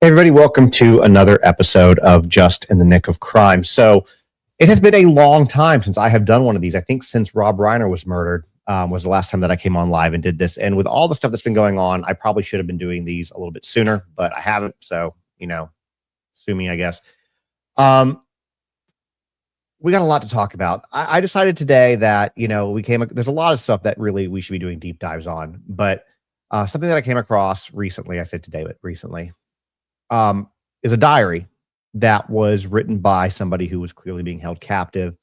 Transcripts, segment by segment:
Everybody, welcome to another episode of Just in the Nick of Crime. So it has been a long time since I have done one of these. I think since Rob Reiner was murdered was the last time that I came on live and did this. And with all the stuff that's been going on, I probably should have been doing these a little bit sooner, but I haven't. So, sue me, I guess. We got a lot to talk about. I decided today that, there's a lot of stuff that really we should be doing deep dives on, but something that I came across recently, I said today, but recently, is a diary that was written by somebody who was clearly being held captive.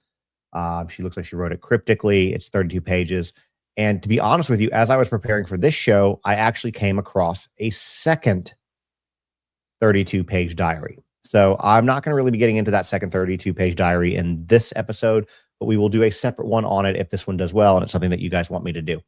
She looks like she wrote it cryptically. It's 32 pages. And to be honest with you, as I was preparing for this show, I actually came across a second 32-page diary. So I'm not going to really be getting into that second 32-page diary in this episode, but we will do a separate one on it if this one does well and it's something that you guys want me to do.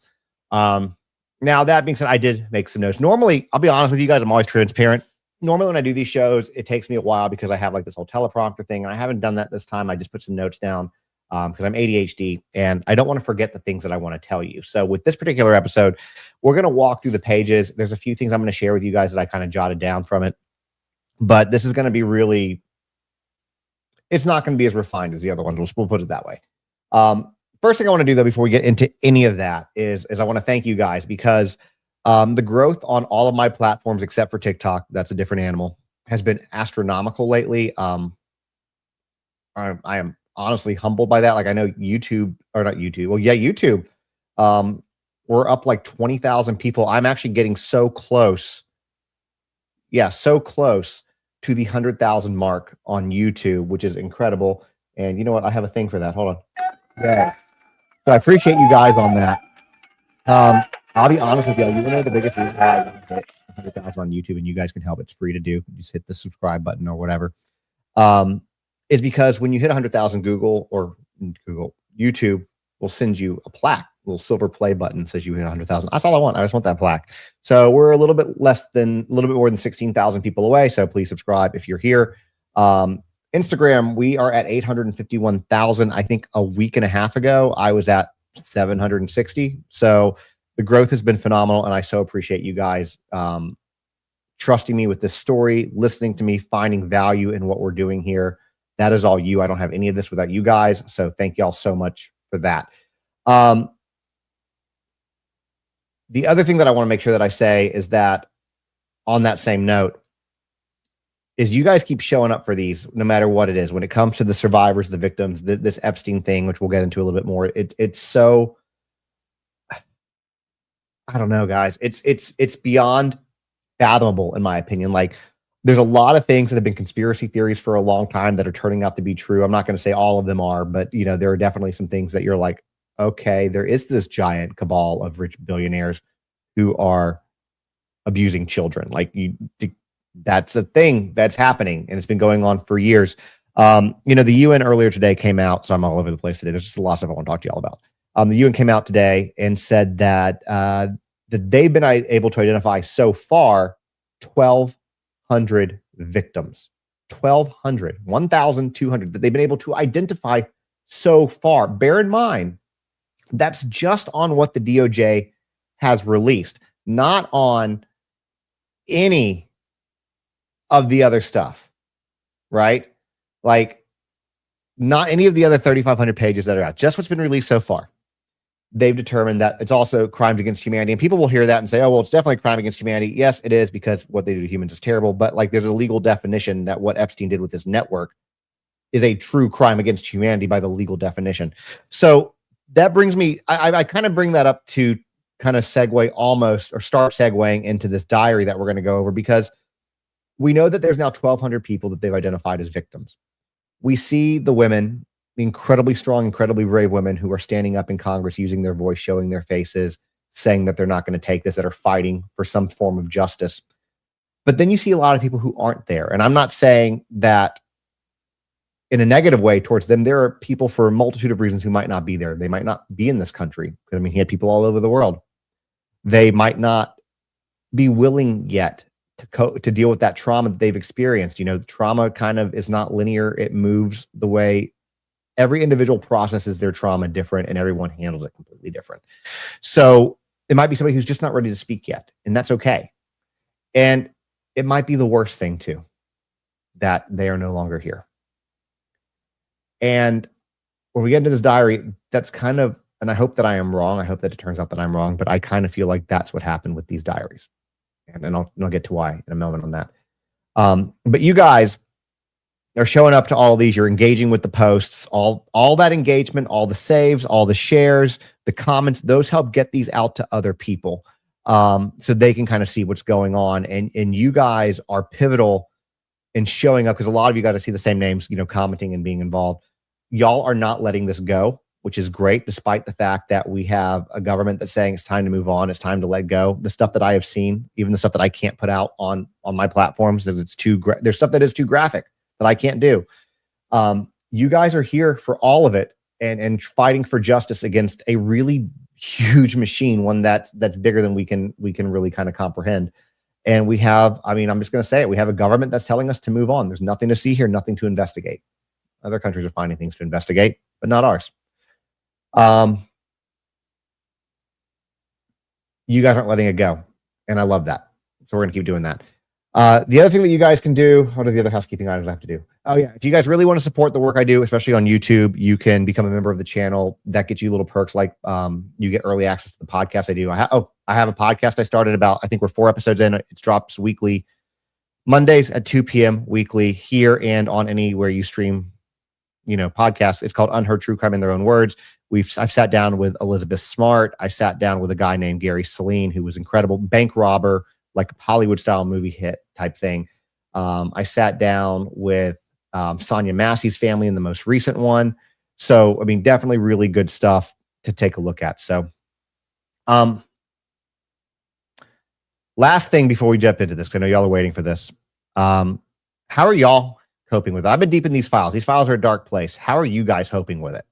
Now, that being said, I did make some notes. Normally, I'll be honest with you guys, I'm always transparent. Normally when I do these shows, it takes me a while because I have like this whole teleprompter thing, and I haven't done that this time. I just put some notes down because I'm ADHD and I don't want to forget the things that I want to tell you. So with this particular episode, we're going to walk through the pages. There's a few things I'm going to share with you guys that I kind of jotted down from it, but this is going to be really, it's not going to be as refined as the other ones. We'll put it that way. First thing I want to do though, before we get into any of that is I want to thank you guys because the growth on all of my platforms, except for TikTok, that's a different animal, has been astronomical lately. I am honestly humbled by that. Like I know YouTube, or not YouTube. Well, yeah, YouTube. We're up like 20,000 people. I'm actually getting so close. Yeah, so close to the 100,000 mark on YouTube, which is incredible. And you know what? I have a thing for that. Hold on. Yeah. So I appreciate you guys on that. I'll be honest with you. You want to know the biggest reason why I hit 100,000 on YouTube, and you guys can help. It's free to do. Just hit the subscribe button or whatever. Is because when you hit 100,000, YouTube will send you a plaque, a little silver play button says you hit 100,000. That's all I want. I just want that plaque. So we're a little bit more than 16,000 people away. So please subscribe if you're here. Instagram, we are at 851,000. I think a week and a half ago, I was at 760. So the growth has been phenomenal, and I so appreciate you guys trusting me with this story, listening to me, finding value in what we're doing here. That is all you. I don't have any of this without you guys, so thank y'all so much for that. The other thing that I want to make sure that I say is that on that same note, is you guys keep showing up for these no matter what it is. When it comes to the survivors, the victims, this Epstein thing, which we'll get into a little bit more, it's so... I don't know, guys. It's beyond fathomable, in my opinion. Like, there's a lot of things that have been conspiracy theories for a long time that are turning out to be true. I'm not going to say all of them are, but there are definitely some things that you're like, okay, there is this giant cabal of rich billionaires who are abusing children. Like, that's a thing that's happening, and it's been going on for years. The UN earlier today came out, so I'm all over the place today. There's just a lot of stuff I want to talk to y'all about. The UN came out today and said that they've been able to identify so far 1,200 victims. 1,200 that they've been able to identify so far. Bear in mind, that's just on what the DOJ has released, not on any of the other stuff, right? Like, not any of the other 3,500 pages that are out, just what's been released so far. They've determined that it's also crimes against humanity. And people will hear that and say, oh, well, it's definitely a crime against humanity. Yes, it is, because what they do to humans is terrible. But like, there's a legal definition that what Epstein did with his network is a true crime against humanity by the legal definition. So that brings me, I kind of bring that up to kind of segue almost, or start segueing into this diary that we're going to go over, because we know that there's now 1,200 people that they've identified as victims. We see the women, the incredibly strong, incredibly brave women who are standing up in Congress, using their voice, showing their faces, saying that they're not going to take this, that are fighting for some form of justice. But then you see a lot of people who aren't there. And I'm not saying that in a negative way towards them. There are people for a multitude of reasons who might not be there. They might not be in this country. I mean, he had people all over the world. They might not be willing yet to deal with that trauma that they've experienced. Trauma kind of is not linear. It moves the way every individual processes their trauma different, and everyone handles it completely different. So it might be somebody who's just not ready to speak yet, and that's okay. And it might be the worst thing too, that they are no longer here. And when we get into this diary, that's kind of, and I hope that I am wrong. I hope that it turns out that I'm wrong, but I kind of feel like that's what happened with these diaries. And I'll get to why in a moment on that. But you guys are showing up to all of these. You're engaging with the posts, all that engagement, all the saves, all the shares, the comments, those help get these out to other people. So they can kind of see what's going on. And you guys are pivotal in showing up, because a lot of you guys, I see the same names, commenting and being involved. Y'all are not letting this go, which is great, despite the fact that we have a government that's saying it's time to move on, it's time to let go. The stuff that I have seen, even the stuff that I can't put out on my platforms, that it's there's stuff that is too graphic that I can't do. You guys are here for all of it and fighting for justice against a really huge machine, one that's bigger than we can really kind of comprehend. And we have, I'm just going to say it, we have a government that's telling us to move on. There's nothing to see here, nothing to investigate. Other countries are finding things to investigate, but not ours. You guys aren't letting it go, and I love that. So we're going to keep doing that. The other thing that you guys can do, what are the other housekeeping items I have to do? Oh yeah, if you guys really want to support the work I do, especially on YouTube, you can become a member of the channel. That gets you little perks like you get early access to the podcast I do. I have a podcast I started about, I think we're 4 episodes in. It drops weekly, Mondays at 2 p.m. weekly here and on anywhere you stream, podcasts. It's called Unheard True Crime in Their Own Words. I've sat down with Elizabeth Smart. I sat down with a guy named Gary Saline, who was incredible, bank robber, like Hollywood style movie hit type thing. I sat down with Sonia Massey's family in the most recent one. So, definitely really good stuff to take a look at. So, last thing before we jump into this, because I know y'all are waiting for this. How are y'all coping with it? I've been deep in these files. These files are a dark place. How are you guys coping with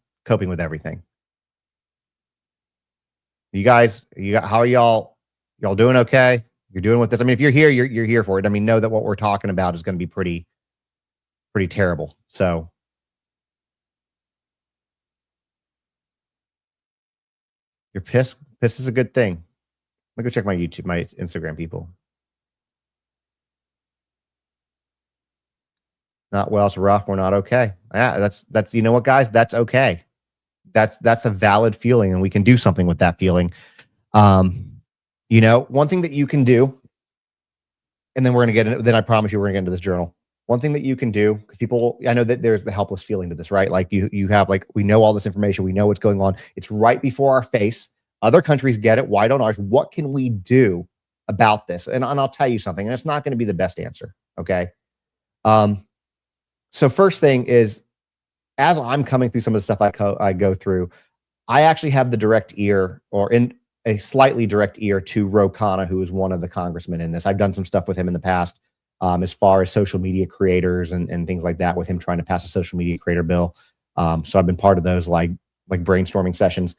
everything? How are y'all doing okay? You're doing with this. If you're here, you're here for it. Know that what we're talking about is going to be pretty terrible. So you're pissed. Pissed is a good thing. Let me go check my Instagram people. Not well, it's rough. We're not okay. Yeah, that's you know what, guys? That's okay. That's a valid feeling, and we can do something with that feeling. One thing that you can do, and then we're going to get into, then I promise you we're going to get into this journal. One thing that you can do, because I know that there's the helpless feeling to this, right? Like you have, we know all this information, we know what's going on. It's right before our face. Other countries get it. Why don't ours? What can we do about this? And I'll tell you something, and it's not going to be the best answer. Okay. So first thing is, as I'm coming through some of the stuff I go through, I actually have the direct ear, or in a slightly direct ear, to Ro Khanna, who is one of the congressmen in this. I've done some stuff with him in the past, as far as social media creators and things like that, with him trying to pass a social media creator bill. So I've been part of those like brainstorming sessions.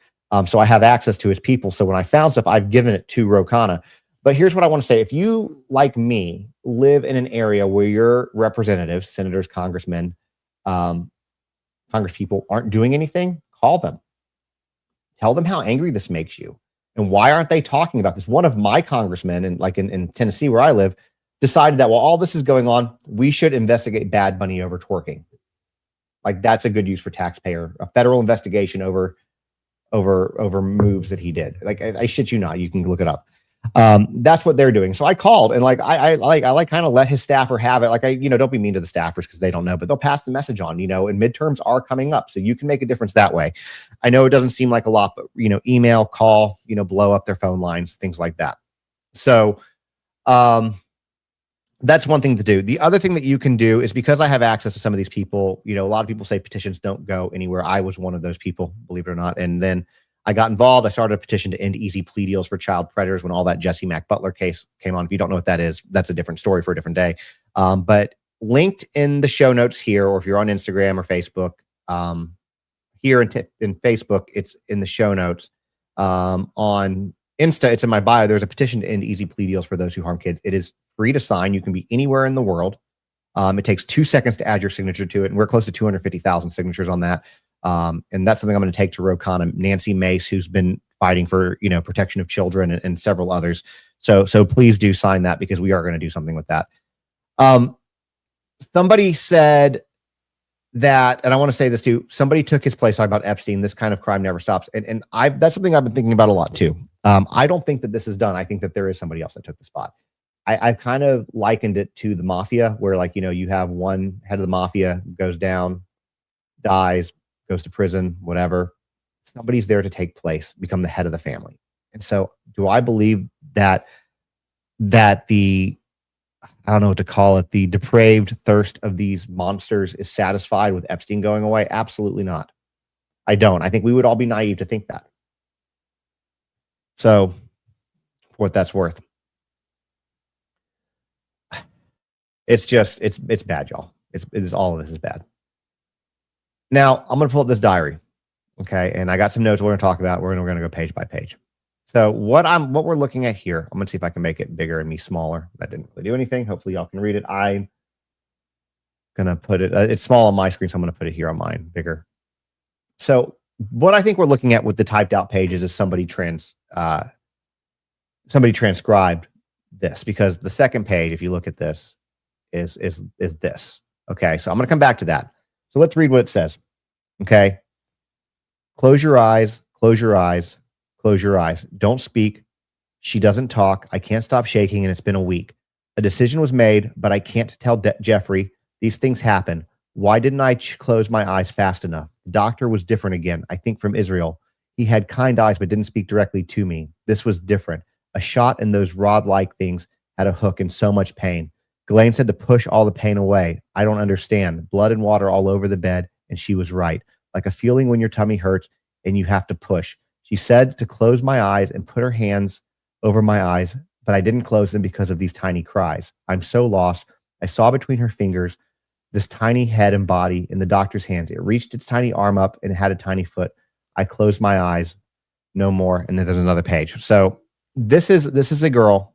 So I have access to his people. So when I found stuff, I've given it to Ro Khanna. But here's what I want to say. If you, like me, live in an area where your representatives, senators, congressmen, congresspeople aren't doing anything, call them. Tell them how angry this makes you. And why aren't they talking about this? One of my congressmen in Tennessee, where I live, decided that while all this is going on, we should investigate Bad Bunny over twerking. That's a good use for taxpayer, a federal investigation over moves that he did. I shit you not, you can look it up. That's what they're doing. So I called, and I kind of let his staffer have it. Don't be mean to the staffers, because they don't know, but they'll pass the message on, and midterms are coming up. So you can make a difference that way. I know it doesn't seem like a lot, but email, call, blow up their phone lines, things like that. So, that's one thing to do. The other thing that you can do is, because I have access to some of these people, a lot of people say petitions don't go anywhere. I was one of those people, believe it or not. And then I got involved. I started a petition to end easy plea deals for child predators when all that Jesse Mack Butler case came on. If you don't know what that is, that's a different story for a different day. But linked in the show notes here, or if you're on Instagram or Facebook, here in Facebook, it's in the show notes. On Insta, it's in my bio. There's a petition to end easy plea deals for those who harm kids. It is free to sign. You can be anywhere in the world. It takes 2 seconds to add your signature to it, and we're close to 250,000 signatures on that. And that's something I'm going to take to Ro Khanna, Nancy Mace, who's been fighting for protection of children, and several others. So please do sign that, because we are going to do something with that. Um, somebody said that, and I want to say this too, somebody took his place talking about Epstein. This kind of crime never stops. And that's something I've been thinking about a lot too. I don't think that this is done. I think that there is somebody else that took the spot. I've kind of likened it to the mafia, where like, you have one head of the mafia goes down, dies, goes to prison, whatever. Somebody's there to take place, become the head of the family. And so do I believe that the, I don't know what to call it, the depraved thirst of these monsters is satisfied with Epstein going away? Absolutely not. I don't. I think we would all be naive to think that. So, for what that's worth, it's bad, y'all. It's all of this is bad. Now, I'm going to pull up this diary, okay? And I got some notes we're going to talk about. We're going to go page by page. So what we're looking at here, I'm going to see if I can make it bigger and me smaller. That didn't really do anything. Hopefully y'all can read it. I'm going to put it, it's small on my screen, so I'm going to put it here on mine, bigger. So what I think we're looking at with the typed out pages is somebody transcribed this, because the second page, if you look at this, is this. Okay, so I'm going to come back to that. So let's read what it says. Okay. Close your eyes, close your eyes, close your eyes. Don't speak. She doesn't talk. I can't stop shaking, and it's been a week. A decision was made, but I can't tell Jeffrey. These things happen. Why didn't I close my eyes fast enough? The doctor was different again. I think from Israel. He had kind eyes, but didn't speak directly to me. This was different. A shot in those rod-like things had a hook and so much pain. Ghislaine said to push all the pain away. I don't understand. Blood and water all over the bed, and she was right. Like a feeling when your tummy hurts and you have to push. She said to close my eyes and put her hands over my eyes, but I didn't close them because of these tiny cries. I'm so lost. I saw between her fingers this tiny head and body in the doctor's hands. It reached its tiny arm up and it had a tiny foot. I closed my eyes. No more. And then there's another page. So this is a girl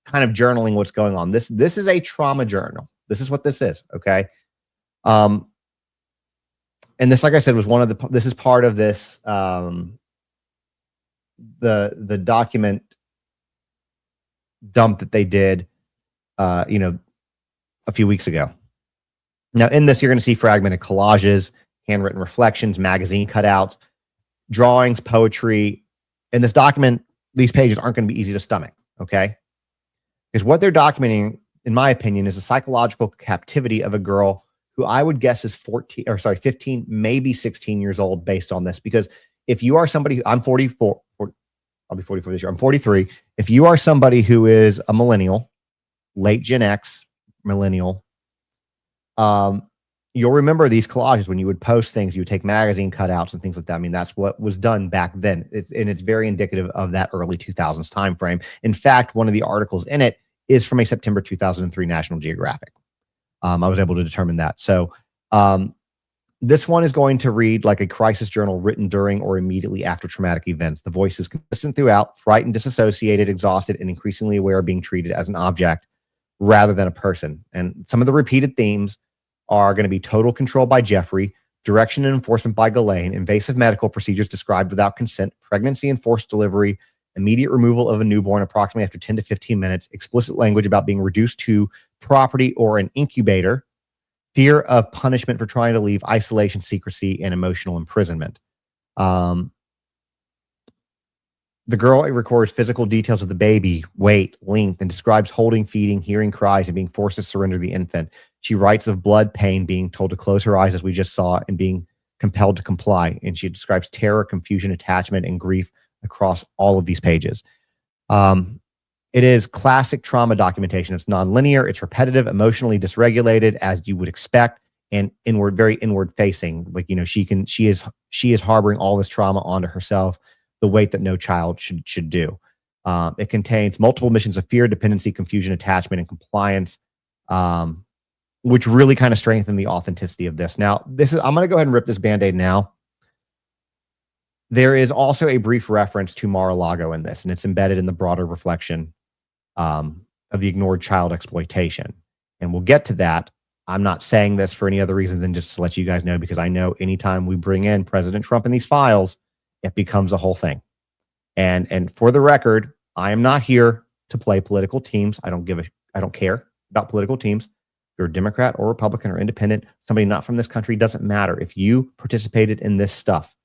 kind of journaling what's going on. This is a trauma journal. This is what this is. Okay. And this, like I said, was this is part of this, the document dump that they did, a few weeks ago. Now in this, you're going to see fragmented collages, handwritten reflections, magazine cutouts, drawings, poetry. In this document, these pages aren't going to be easy to stomach. Okay. Because what they're documenting, in my opinion, is the psychological captivity of a girl who I would guess is 15, maybe 16 years old based on this. Because if you are somebody, I'm 44, I'll be 44 this year. I'm 43. If you are somebody who is a millennial, late Gen X millennial, you'll remember these collages when you would post things, you would take magazine cutouts and things like that. I mean, that's what was done back then. It's very indicative of that early 2000s time frame. In fact, one of the articles in it is from a September 2003 National Geographic. I was able to determine that. So this one is going to read like a crisis journal written during or immediately after traumatic events. The voice is consistent throughout, frightened, disassociated, exhausted, and increasingly aware of being treated as an object rather than a person. And some of the repeated themes are going to be total control by Jeffrey, direction and enforcement by Ghislaine, invasive medical procedures described without consent, pregnancy and forced delivery, immediate removal of a newborn approximately after 10 to 15 minutes, explicit language about being reduced to property or an incubator, fear of punishment for trying to leave, isolation, secrecy, and emotional imprisonment. The girl records physical details of the baby, weight, length, and describes holding, feeding, hearing cries, and being forced to surrender the infant. She writes of blood, pain, being told to close her eyes, as we just saw, and being compelled to comply. And she describes terror, confusion, attachment, and grief across all of these pages. It is classic trauma documentation. It's nonlinear, it's repetitive, emotionally dysregulated, as you would expect, and inward, very inward facing. Like, she is harboring all this trauma onto herself, the weight that no child should do. It contains multiple missions of fear, dependency, confusion, attachment, and compliance, which really kind of strengthen the authenticity of this. Now, I'm going to go ahead and rip this Band-Aid now. There is also a brief reference to Mar-a-Lago in this, and it's embedded in the broader reflection of the ignored child exploitation. And we'll get to that. I'm not saying this for any other reason than just to let you guys know, because I know anytime we bring in President Trump in these files, it becomes a whole thing. And for the record, I am not here to play political teams. I don't care. about political teams. If you're a Democrat or Republican or independent, somebody not from this country, doesn't matter. If you participated in this stuff,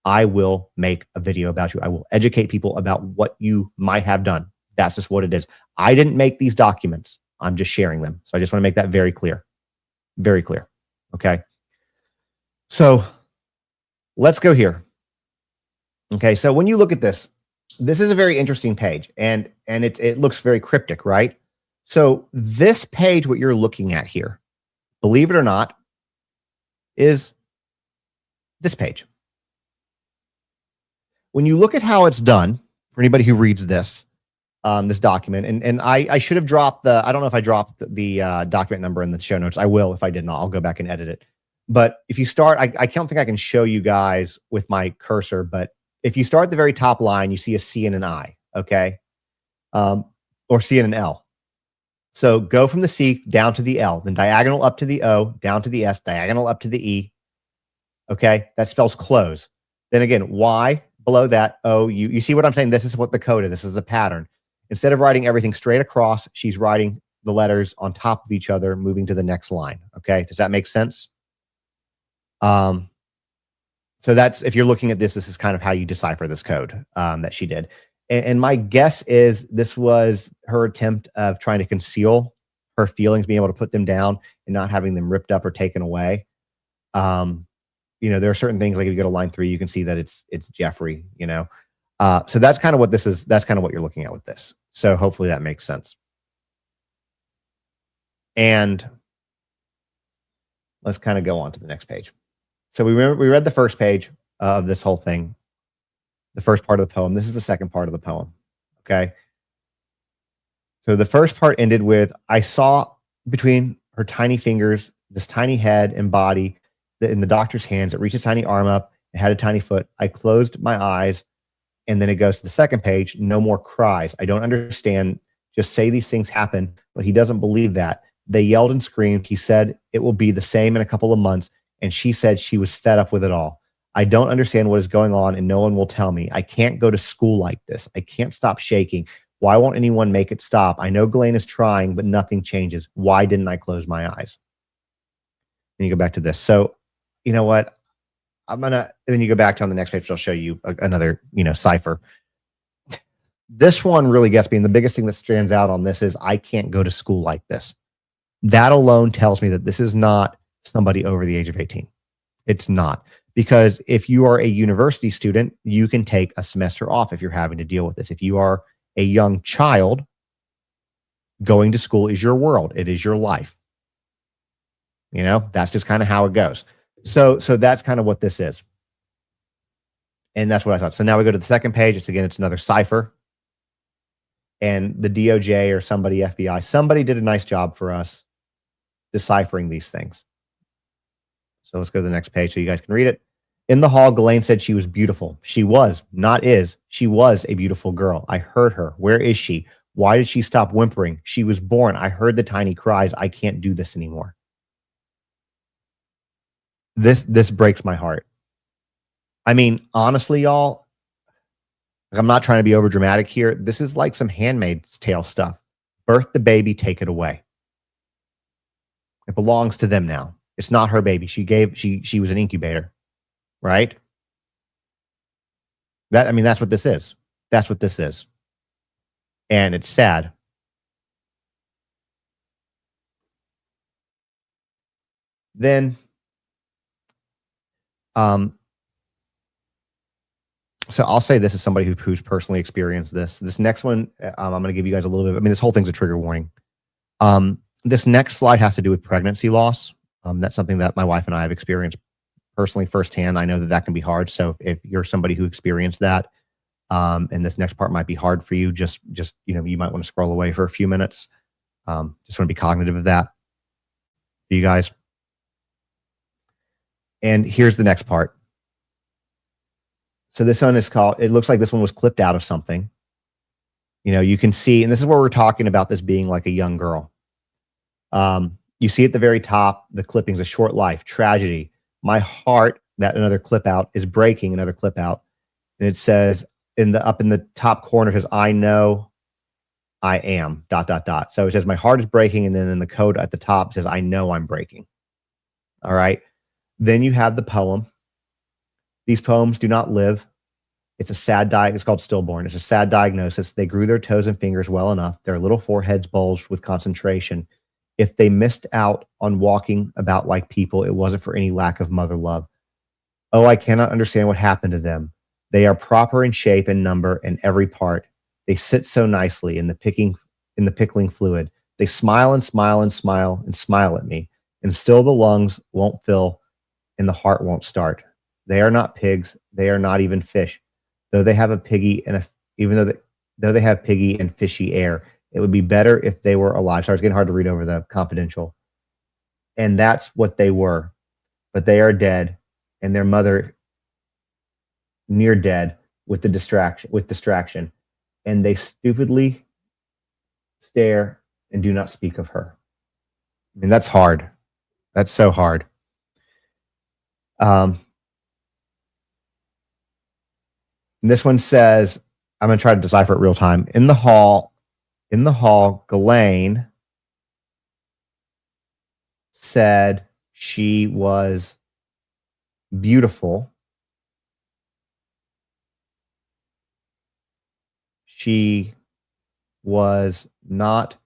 I will make a video about you. I will educate people about what you might have done. That's just what it is. I didn't make these documents. I'm just sharing them. So I just want to make that very clear. Very clear. Okay. So let's go here. Okay. So when you look at this, this is a very interesting page, and it looks very cryptic, right? So this page, what you're looking at here, believe it or not, is this page. When you look at how it's done, for anybody who reads this, this document, and I should have dropped the, I don't know if I dropped the document number in the show notes. I will. If I did not, I'll go back and edit it. But if you start, I don't think I can show you guys with my cursor, but if you start at the very top line, you see a C and an I, okay? Or C and an L. So go from the C down to the L, then diagonal up to the O, down to the S, diagonal up to the E, okay? That spells close. Then again, Y, below that, O, you see what I'm saying? This is what the code is. This is a pattern. Instead of writing everything straight across, she's writing the letters on top of each other, moving to the next line. Okay. Does that make sense? So that's, if you're looking at this, this is kind of how you decipher this code that she did. And my guess is this was her attempt of trying to conceal her feelings, being able to put them down and not having them ripped up or taken away. You know, there are certain things, like if you go to line 3, you can see that it's Jeffrey, you know. So that's kind of what this is. That's kind of what you're looking at with this. So hopefully that makes sense. And let's kind of go on to the next page. So we read the first page of this whole thing, the first part of the poem. This is the second part of the poem. Okay. So the first part ended with, I saw between her tiny fingers, this tiny head and body in the doctor's hands. It reached a tiny arm up. It had a tiny foot. I closed my eyes. And then it goes to the second page. No more cries. I don't understand. Just say these things happen. But he doesn't believe that. They yelled and screamed. He said it will be the same in a couple of months. And she said she was fed up with it all. I don't understand what is going on, and no one will tell me. I can't go to school like this. I can't stop shaking. Why won't anyone make it stop? I know Ghislaine is trying, but nothing changes. Why didn't I close my eyes? And you go back to this. So, you know what? And then you go back to on the next page, which I'll show you another, cipher. This one really gets me. And the biggest thing that stands out on this is, I can't go to school like this. That alone tells me that this is not somebody over the age of 18. It's not. Because if you are a university student, you can take a semester off if you're having to deal with this. If you are a young child, going to school is your world. It is your life. That's just kind of how it goes. So that's kind of what this is. And that's what I thought. So now we go to the second page. It's another cipher. And the DOJ or somebody, FBI, somebody did a nice job for us deciphering these things. So let's go to the next page so you guys can read it. In the hall, Ghislaine said she was beautiful. She was, not is. She was a beautiful girl. I heard her. Where is she? Why did she stop whimpering? She was born. I heard the tiny cries. I can't do this anymore. This breaks my heart. I mean, honestly, y'all, I'm not trying to be over dramatic here. This is like some Handmaid's Tale stuff. Birth the baby, take it away. It belongs to them now. It's not her baby. She was an incubator, right? That's what this is. That's what this is. And it's sad. Then, so I'll say this as somebody who's personally experienced this. This next one, I'm going to give you guys a little bit. This whole thing's a trigger warning. This next slide has to do with pregnancy loss. That's something that my wife and I have experienced personally firsthand. I know that can be hard. So if you're somebody who experienced that, and this next part might be hard for you, just you might want to scroll away for a few minutes. Just want to be cognitive of that for you guys. And here's the next part. So this one is called, it looks like this one was clipped out of something. You can see, and this is where we're talking about this being like a young girl. You see at the very top, the clippings, a short life, tragedy. My heart, that another clip out, is breaking, another clip out. And it says, up in the top corner, it says, I know I am ... So it says, my heart is breaking. And then in the code at the top, it says, I know I'm breaking. All right. Then you have the poem. These poems do not live. It's a sad it's called Stillborn. It's a sad diagnosis. They grew their toes and fingers well enough. Their little foreheads bulged with concentration. If they missed out on walking about like people, it wasn't for any lack of mother love. Oh, I cannot understand what happened to them. They are proper in shape and number and every part. They sit so nicely in the pickling fluid. They smile and smile and smile and smile at me. And still the lungs won't fill and the heart won't start. They are not pigs. They are not even fish. Though they have a piggy and though they have piggy and fishy air, it would be better if they were alive. Sorry, it's getting hard to read over the confidential. And that's what they were. But they are dead, and their mother near dead with distraction. And they stupidly stare and do not speak of her. I mean, that's hard. That's so hard. This one says, I'm going to try to decipher it real time. In the hall, Ghislaine said she was beautiful. She was not.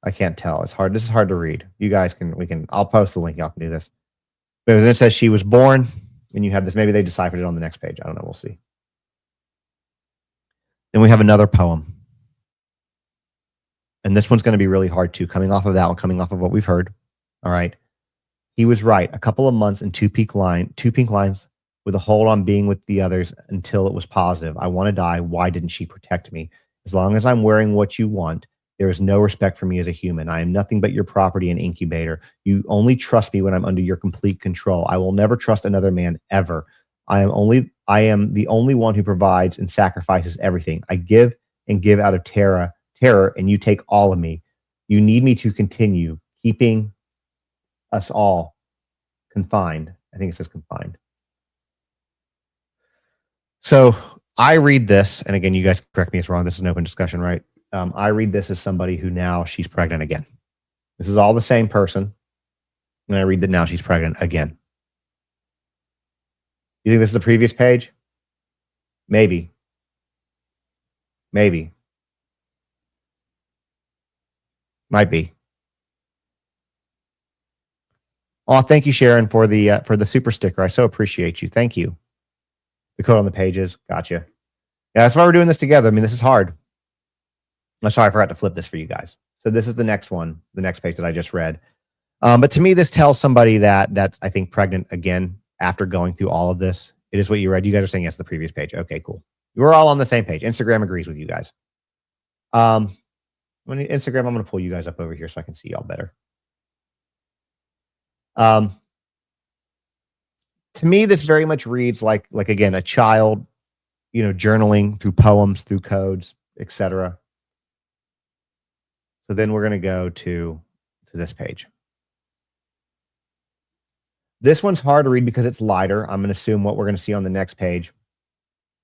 I can't tell. It's hard. This is hard to read. You guys I'll post the link. Y'all can do this. But it says she was born, and you have this. Maybe they deciphered it on the next page. I don't know. We'll see. Then we have another poem. And this one's going to be really hard too, coming off of that one, coming off of what we've heard. All right. He was right. A couple of months and two pink lines with a hold on being with the others until it was positive. I want to die. Why didn't she protect me? As long as I'm wearing what you want, there is no respect for me as a human. I am nothing but your property and incubator. You only trust me when I'm under your complete control. I will never trust another man ever. I am the only one who provides and sacrifices everything. I give and give out of terror, and you take all of me. You need me to continue keeping us all confined. I think it says confined. So I read this, and again, you guys correct me if it's wrong. This is an open discussion, right? I read this as somebody who now she's pregnant again. This is all the same person. And I read that now she's pregnant again. You think this is the previous page? Maybe. Maybe. Might be. Oh, thank you, Sharon, for the super sticker. I so appreciate you. Thank you. The code on the pages. Gotcha. Yeah, that's why we're doing this together. I mean, this is hard. I'm sorry, I forgot to flip this for you guys. So this is the next one, the next page that I just read. But to me, this tells somebody that's, I think, pregnant again after going through all of this. It is what you read. You guys are saying yes, the previous page. Okay, cool. We're all on the same page. Instagram agrees with you guys. Instagram, I'm going to pull you guys up over here so I can see y'all better. To me, this very much reads like again, a child, journaling through poems, through codes, etc. So then we're going to go to this page. This one's hard to read because it's lighter. I'm going to assume what we're going to see on the next page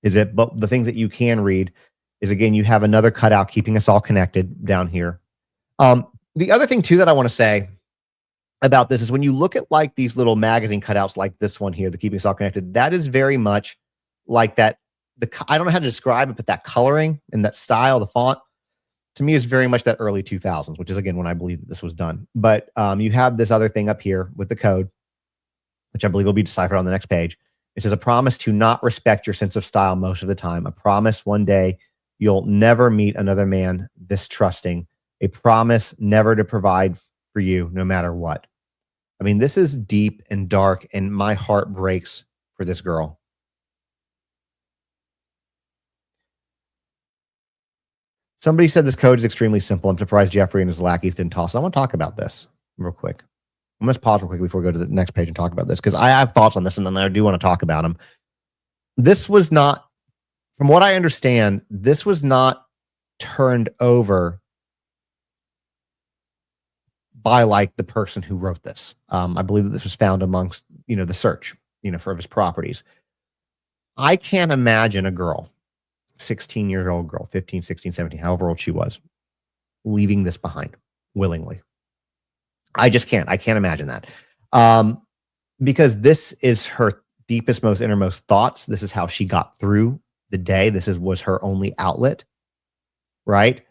is it, but the things that you can read is, again, you have another cutout keeping us all connected down here. The other thing too that I want to say about this is when you look at like these little magazine cutouts like this one here, the keeping us all connected, that is very much like that. I don't know how to describe it, but that coloring and that style, the font, to me is very much that early 2000s, which is again when I believe that this was done. But you have this other thing up here with the code, which I believe will be deciphered on the next page. It says, a promise to not respect your sense of style most of the time. A promise one day you'll never meet another man this trusting. A promise never to provide for you no matter what. I mean, this is deep and dark, and my heart breaks for this girl. Somebody said this code is extremely simple. I'm surprised Jeffrey and his lackeys didn't toss it. I want to talk about this real quick. I'm going to pause real quick before we go to the next page and talk about this, because I have thoughts on this, and then I do want to talk about them. This was not, from what I understand, this was not turned over by like the person who wrote this. I believe that this was found amongst, the search, for his properties. I can't imagine a girl 16-year-old girl, 15, 16, 17, however old she was, leaving this behind willingly. I just can't. I can't imagine that. Because this is her deepest, most innermost thoughts. This is how she got through the day. Was her only outlet, right?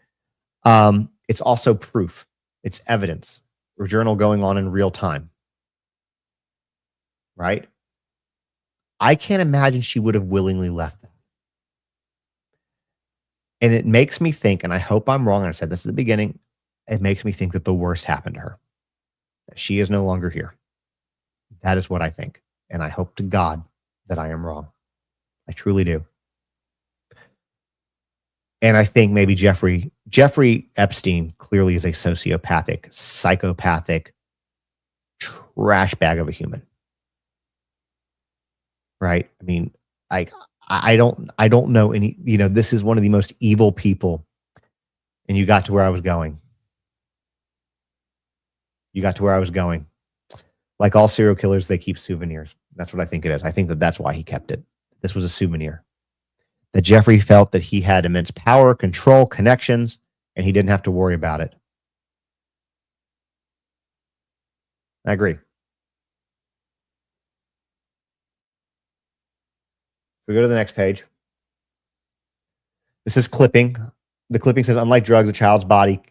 It's also proof. It's evidence. Her journal going on in real time, right? I can't imagine she would have willingly left that. And it makes me think, and I hope I'm wrong, and I said this at the beginning, it makes me think that the worst happened to her, that she is no longer here. That is what I think. And I hope to God that I am wrong. I truly do. And I think maybe Jeffrey Epstein clearly is a sociopathic, psychopathic trash bag of a human. Right? I mean, I don't know any, this is one of the most evil people. And you got to where I was going. Like all serial killers, they keep souvenirs. That's what I think it is. I think that that's why he kept it. This was a souvenir. That Jeffrey felt that he had immense power, control, connections, and he didn't have to worry about it. I agree. We go to the next page. This is clipping. The clipping says, unlike drugs, a child's body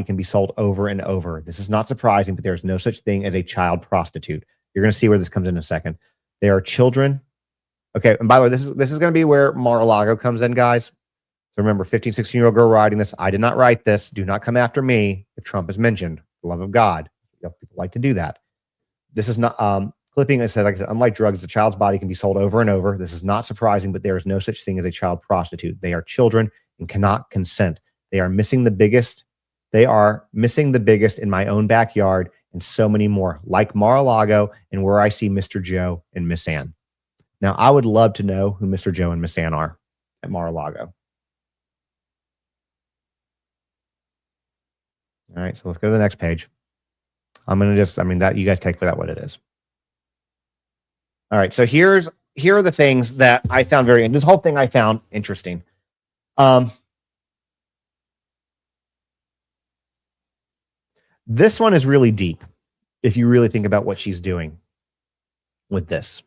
can be sold over and over. This is not surprising, but there is no such thing as a child prostitute. You're going to see where this comes in a second. They are children. Okay, and by the way, this is going to be where Mar-a-Lago comes in, guys. So remember, 15, 16-year-old girl writing this. I did not write this. Do not come after me if Trump is mentioned. The love of God. People like to do that. This is not clipping. I said, like I said, unlike drugs, a child's body can be sold over and over. This is not surprising, but there is no such thing as a child prostitute. They are children and cannot consent. They are missing the biggest. They are missing the biggest in my own backyard and so many more, like Mar-a-Lago and where I see Mr. Joe and Miss Ann. Now, I would love to know who Mr. Joe and Miss Ann are at Mar-a-Lago. All right, so let's go to the next page. I'm going to that you guys take for that what it is. All right, so here are the things that I found this whole thing I found interesting. This one is really deep if you really think about what she's doing with this.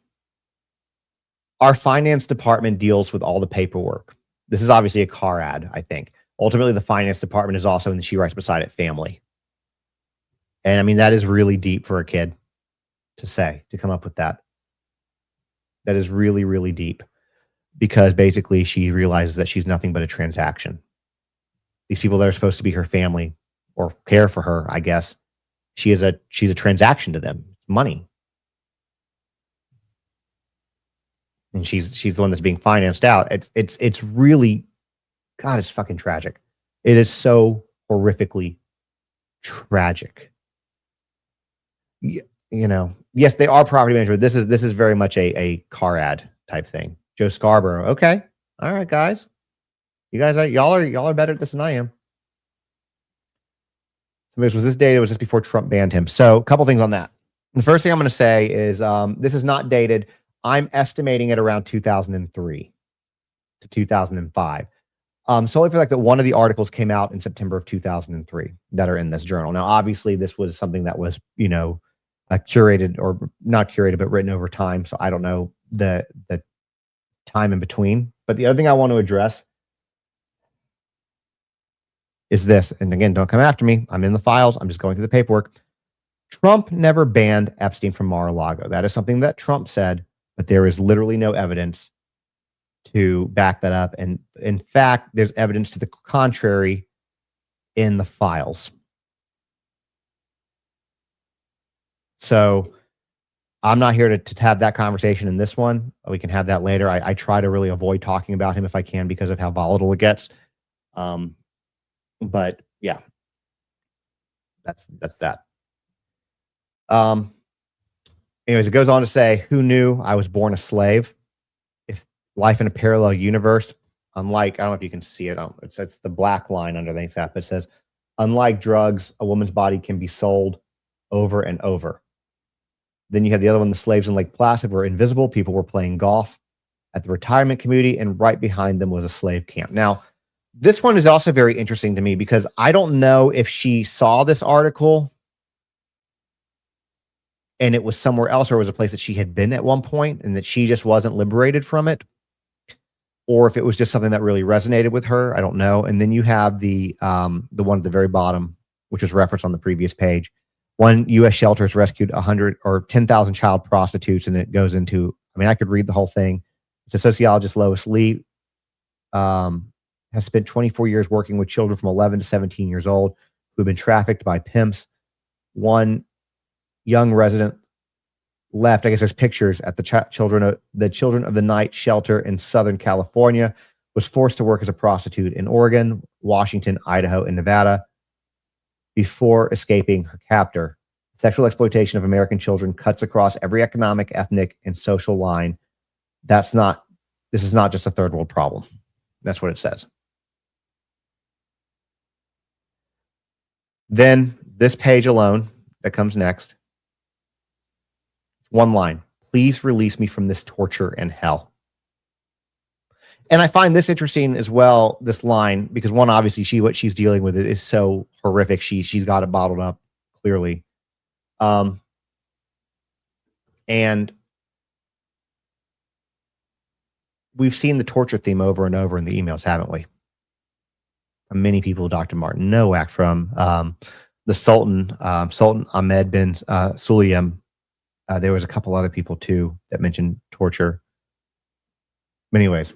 Our finance department deals with all the paperwork. This is obviously a car ad, I think. Ultimately, the finance department is also, and she writes beside it, family. And I mean, that is really deep for a kid to come up with that. That is really, really deep because basically she realizes that she's nothing but a transaction. These people that are supposed to be her family or care for her, I guess, she's a transaction to them. It's money. And she's the one that's being financed out. It's really, God, it's fucking tragic. It is so horrifically tragic. Yes, they are property management. This is very much a car ad type thing. Joe Scarborough. Okay. All right, guys. Y'all are better at this than I am. So was this dated? It was just before Trump banned him. So a couple things on that. The first thing I'm going to say is this is not dated. I'm estimating it around 2003 to 2005. Solely for that one of the articles came out in September of 2003 that are in this journal. Now, obviously, this was something that was, curated or not curated, but written over time. So I don't know the time in between. But the other thing I want to address is this. And again, don't come after me. I'm in the files. I'm just going through the paperwork. Trump never banned Epstein from Mar-a-Lago. That is something that Trump said, but there is literally no evidence to back that up. And in fact, there's evidence to the contrary in the files. So I'm not here to have that conversation in this one. We can have that later. I try to really avoid talking about him if I can because of how volatile it gets. But yeah, that's that. Anyways, it goes on to say, who knew I was born a slave? If life in a parallel universe, unlike, I don't know if you can see it. It's the black line underneath that, but it says, unlike drugs, a woman's body can be sold over and over. Then you have the other one, the slaves in Lake Placid were invisible. People were playing golf at the retirement community, and right behind them was a slave camp. Now, this one is also very interesting to me because I don't know if she saw this article and it was somewhere else, or it was a place that she had been at one point and that she just wasn't liberated from it, or if it was just something that really resonated with her. I don't know. And then you have the one at the very bottom, which was referenced on the previous page. One U.S. shelter has rescued 100 or 10,000 child prostitutes, and it goes into, I mean, I could read the whole thing. It's a sociologist, Lois Lee, has spent 24 years working with children from 11 to 17 years old who have been trafficked by pimps. One young resident left, I guess there's pictures at the children of the night shelter in Southern California, was forced to work as a prostitute in Oregon, Washington, Idaho, and Nevada before escaping her captor. Sexual exploitation of American children cuts across every economic, ethnic, and social line. This is not just a third world problem. That's what it says. Then this page alone that comes next, one line: please release me from this torture and hell. And I find this interesting as well, this line, because one, obviously what she's dealing with is so horrific. She's got it bottled up clearly. And we've seen the torture theme over and over in the emails, haven't we? Many people, Dr. Martin Nowak, from the Sultan, Sultan Ahmed bin Sulayem. There was a couple other people too that mentioned torture. Anyways.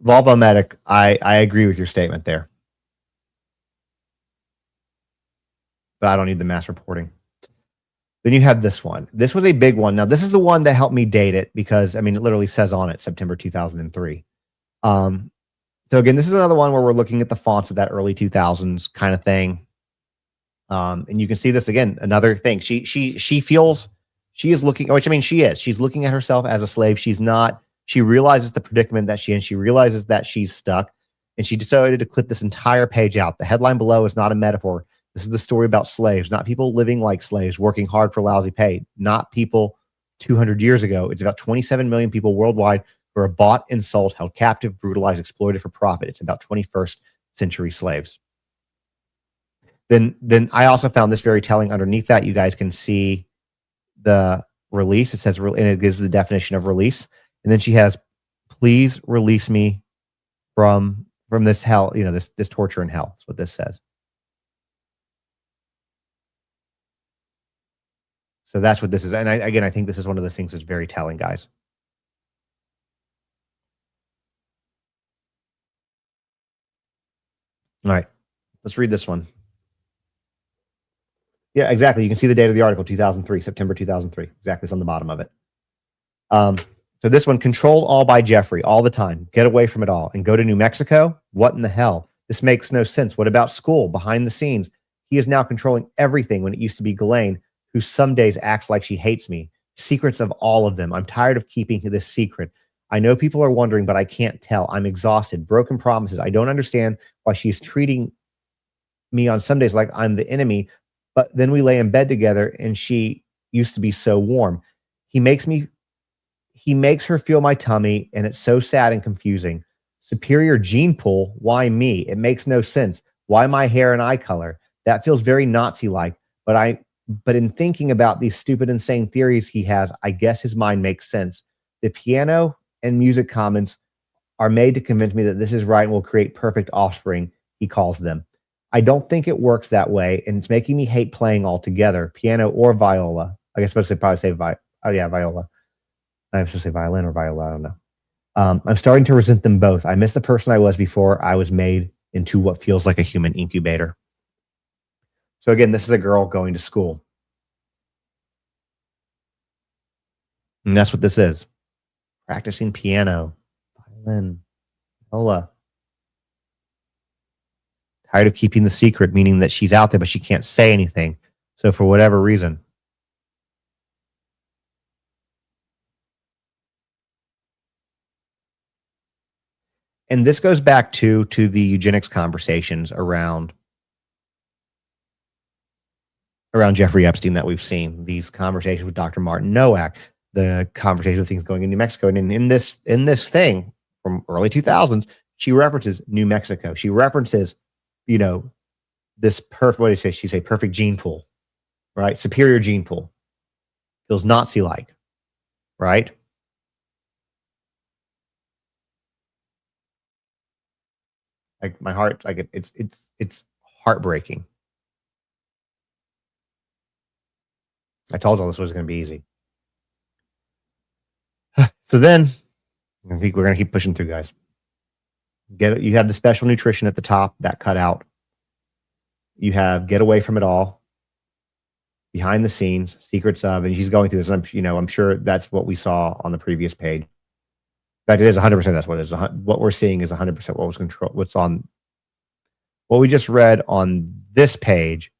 Volvo Medic, I agree with your statement there. But I don't need the mass reporting. Then you have this one. This was a big one. Now, this is the one that helped me date it because, I mean, it literally says on it September 2003. So again, this is another one where we're looking at the fonts of that early 2000s kind of thing. And you can see this again, another thing. She feels she is looking, which I mean, she's looking at herself as a slave. She realizes the predicament that she's in. She realizes that she's stuck, and she decided to clip this entire page out. The headline below is not a metaphor. This is the story about slaves, not people living like slaves, working hard for lousy pay, not people 200 years ago. It's about 27 million people worldwide who are bought and sold, held captive, brutalized, exploited for profit. It's about 21st century slaves. Then I also found this very telling. Underneath that, you guys can see the release. It says, and it gives the definition of release. And then she has, please release me from this hell, this torture and hell. That's what this says. So that's what this is. And I think this is one of the things that's very telling, guys. All right, let's read this one. Yeah, exactly. You can see the date of the article, 2003, September 2003. Exactly, it's on the bottom of it. So this one, controlled all by Jeffrey, all the time. Get away from it all and go to New Mexico? What in the hell? This makes no sense. What about school, behind the scenes? He is now controlling everything when it used to be Ghislaine, who some days acts like she hates me. Secrets of all of them. I'm tired of keeping this secret. I know people are wondering, but I can't tell. I'm exhausted. Broken promises. I don't understand why she's treating me on some days like I'm the enemy, but then we lay in bed together and she used to be so warm. He makes her feel my tummy, and it's so sad and confusing. Superior gene pool. Why me? It makes no sense. Why my hair and eye color? That feels very Nazi-like, but in thinking about these stupid, insane theories he has, I guess his mind makes sense. The piano and music comments are made to convince me that this is right and will create perfect offspring, he calls them. I don't think it works that way, and it's making me hate playing altogether, piano or viola. I guess I'm supposed to probably say viola. I'm supposed to say violin or viola, I don't know. I'm starting to resent them both. I miss the person I was before I was made into what feels like a human incubator. So again, this is a girl going to school. And that's what this is. Practicing piano, violin, viola. Tired of keeping the secret, meaning that she's out there, but she can't say anything. So for whatever reason. And this goes back to the eugenics conversations around around Jeffrey Epstein that we've seen, these conversations with Dr. Martin Nowak, the conversation of things going in New Mexico. And in this thing from early 2000s, she references New Mexico. She references, you know, this perfect, what did she say? Perfect gene pool, right? Superior gene pool. Feels Nazi-like, right? Like my heart, like it's heartbreaking. I told you this was going to be easy. So then I think we're going to keep pushing through, guys. You have the special nutrition at the top that cut out. You have get away from it all, behind the scenes, secrets of, and she's going through this. And I'm sure that's what we saw on the previous page. In fact, it is 100%. That's what it is. What we're seeing is 100% what was control. What's on what we just read on this page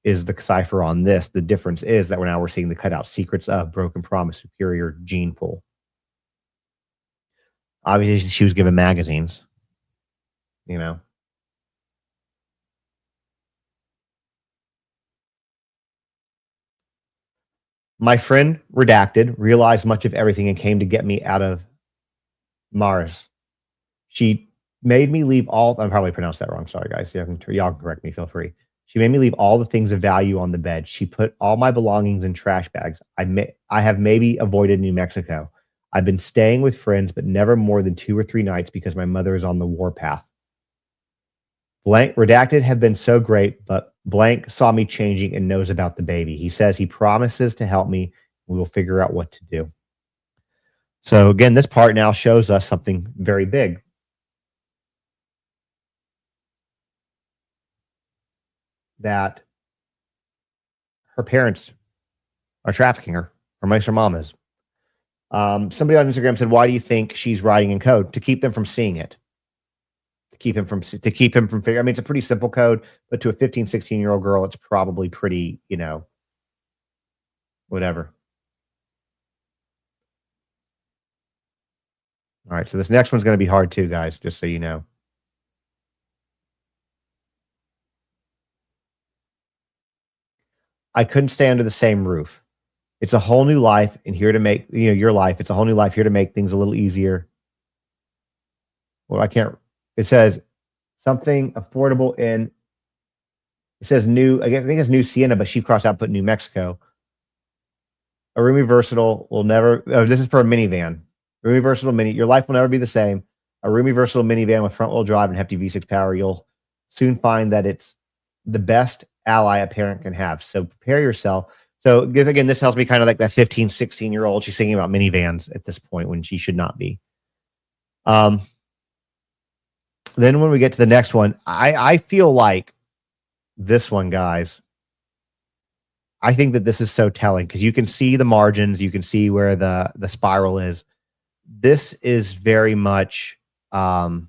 is the cipher on this. The difference is that we're seeing the cutout secrets of broken promise, superior gene pool. Obviously, she was given magazines, you know. My friend redacted, realized much of everything and came to get me out of Mars. She made me leave all, I probably pronounced that wrong. Sorry, guys. Y'all can correct me. Feel free. She made me leave all the things of value on the bed. She put all my belongings in trash bags. I have maybe avoided New Mexico. I've been staying with friends, but never more than 2 or 3 nights because my mother is on the warpath. Blank redacted have been so great, but blank saw me changing and knows about the baby. He says he promises to help me. We will figure out what to do. So again, this part now shows us something very big. That her parents are trafficking her, or at least her mom is. Somebody on Instagram said, "Why do you think she's writing in code to keep them from seeing it? To keep him from figuring." I mean, it's a pretty simple code, but to a 15, 16-year-old girl, it's probably pretty, whatever. All right, so this next one's going to be hard too, guys, just so you know. I couldn't stay under the same roof. It's a whole new life and here to make, your life. It's a whole new life here to make things a little easier. Well, it says something affordable in, it says new, I think it's New Sienna, but she crossed out, put New Mexico. A roomy versatile will never, this is for a minivan. Roomy versatile mini, your life will never be the same. A roomy versatile minivan with front wheel drive and hefty V6 power. You'll soon find that it's the best ally a parent can have. So prepare yourself. So again, this tells me kind of like that 15, 16-year-old. She's thinking about minivans at this point when she should not be. Then when we get to the next one, I feel like this one, guys, I think that this is so telling because you can see the margins. You can see where the spiral is. This is very much because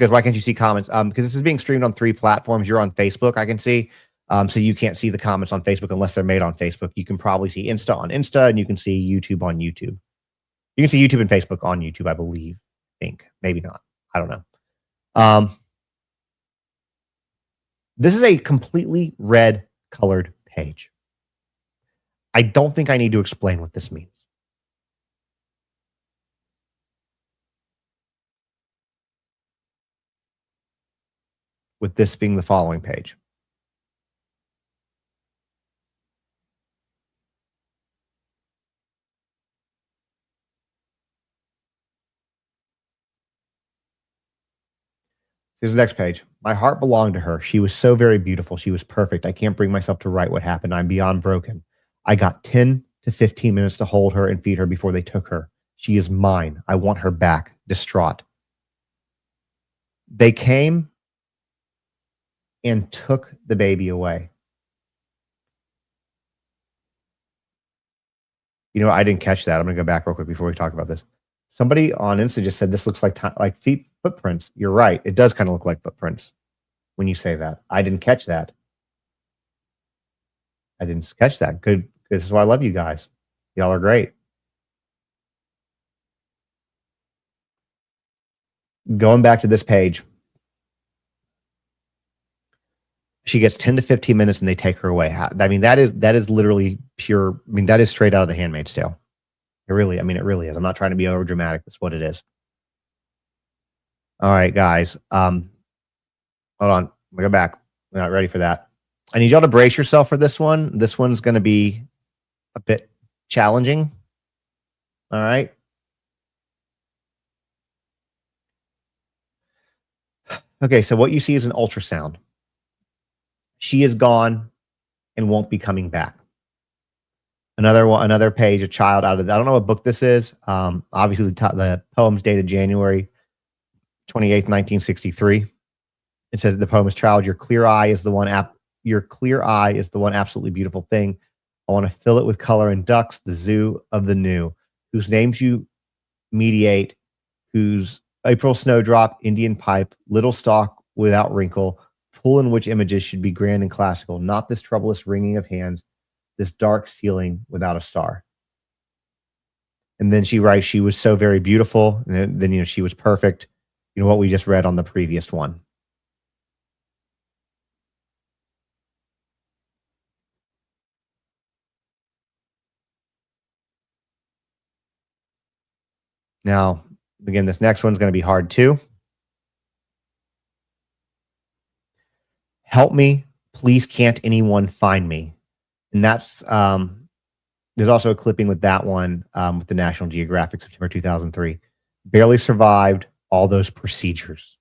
why can't you see comments? Because this is being streamed on 3 platforms. You're on Facebook, I can see. So you can't see the comments on Facebook unless they're made on Facebook. You can probably see Insta on Insta, and you can see YouTube on YouTube. You can see YouTube and Facebook on YouTube, I believe. Maybe not. I don't know. This is a completely red colored page. I don't think I need to explain what this means. With this being the following page. Here's the next page. My heart belonged to her. She was so very beautiful. She was perfect. I can't bring myself to write what happened. I'm beyond broken. I got 10 to 15 minutes to hold her and feed her before they took her. She is mine. I want her back. Distraught. They came and took the baby away. I didn't catch that. I'm going to go back real quick before we talk about this. Somebody on Insta just said this looks like feet footprints. You're right. It does kind of look like footprints when you say that. I didn't catch that. Good. This is why I love you guys. Y'all are great. Going back to this page. She gets 10 to 15 minutes and they take her away. I mean, that is literally pure. I mean, that is straight out of The Handmaid's Tale. It really is. I'm not trying to be over dramatic. That's what it is. All right, guys. Hold on. We'll go back. We're not ready for that. I need y'all to brace yourself for this one. This one's going to be a bit challenging. All right. Okay, so what you see is an ultrasound. She is gone and won't be coming back. Another page, a child out of, I don't know what book this is. Obviously, the poem's dated January 28th, 1963. It says the poem is "Child, your clear eye is the one absolutely beautiful thing. I want to fill it with color and ducks, the zoo of the new, whose names you mediate, whose April snowdrop, Indian pipe, little stalk without wrinkle, pull in which images should be grand and classical, not this troublous wringing of hands, this dark ceiling without a star." And then she writes, she was so very beautiful. And then, she was perfect. What we just read on the previous one. Now, again, this next one's going to be hard too. Help me, please can't anyone find me? And that's, there's also a clipping with that one with the National Geographic, September 2003. Barely survived all those procedures.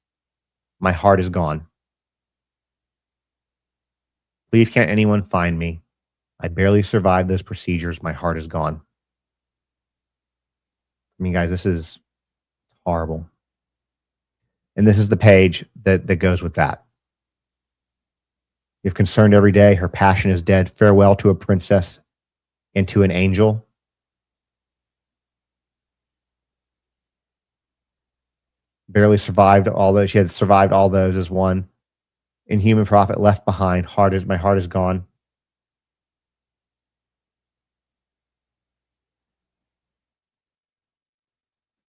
My heart is gone. Please can't anyone find me? I barely survived those procedures. My heart is gone. I mean, guys, this is horrible. And this is the page that goes with that. If concerned every day, her passion is dead. Farewell to a princess and to an angel. Barely survived all those. She had survived all those as one. Inhuman prophet left behind. My heart is gone.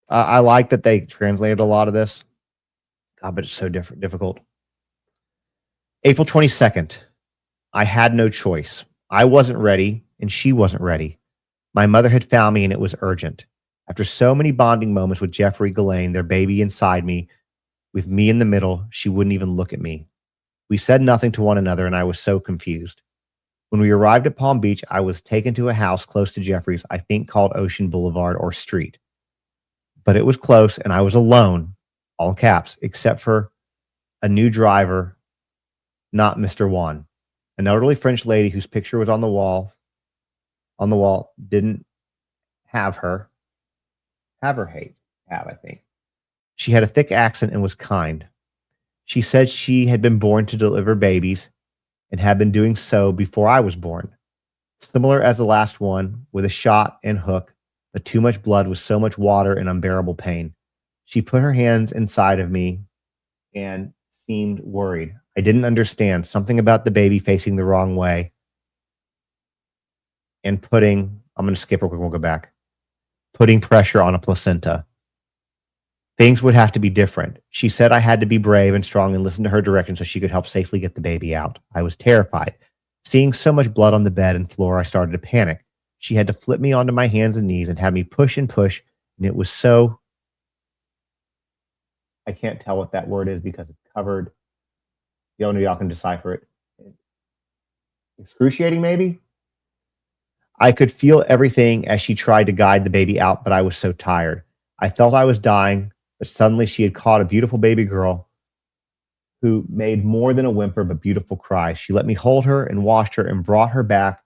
I like that they translated a lot of this. God, but it's so difficult. April 22nd. I had no choice. I wasn't ready, and she wasn't ready. My mother had found me, and it was urgent. After so many bonding moments with Jeffrey Ghislaine, their baby inside me, with me in the middle, she wouldn't even look at me. We said nothing to one another, and I was so confused. When we arrived at Palm Beach, I was taken to a house close to Jeffrey's, I think called Ocean Boulevard or Street. But it was close, and I was alone, all caps, except for a new driver, not Mr. Juan. An elderly French lady whose picture was on the wall didn't have her hate, I think. She had a thick accent and was kind. She said she had been born to deliver babies and had been doing so before I was born. Similar as the last one, with a shot and hook, but too much blood with so much water and unbearable pain. She put her hands inside of me and seemed worried. I didn't understand something about the baby facing the wrong way and I'm going to skip real quick, we'll go back. Putting pressure on a placenta. Things would have to be different. She said I had to be brave and strong and listen to her direction so she could help safely get the baby out. I was terrified. Seeing so much blood on the bed and floor, I started to panic. She had to flip me onto my hands and knees and have me push and push, and it was so... I can't tell what that word is because it's covered. Y'all can decipher it. Excruciating, maybe? I could feel everything as she tried to guide the baby out, but I was so tired. I felt I was dying, but suddenly she had caught a beautiful baby girl who made more than a whimper, but beautiful cries. She let me hold her and washed her and brought her back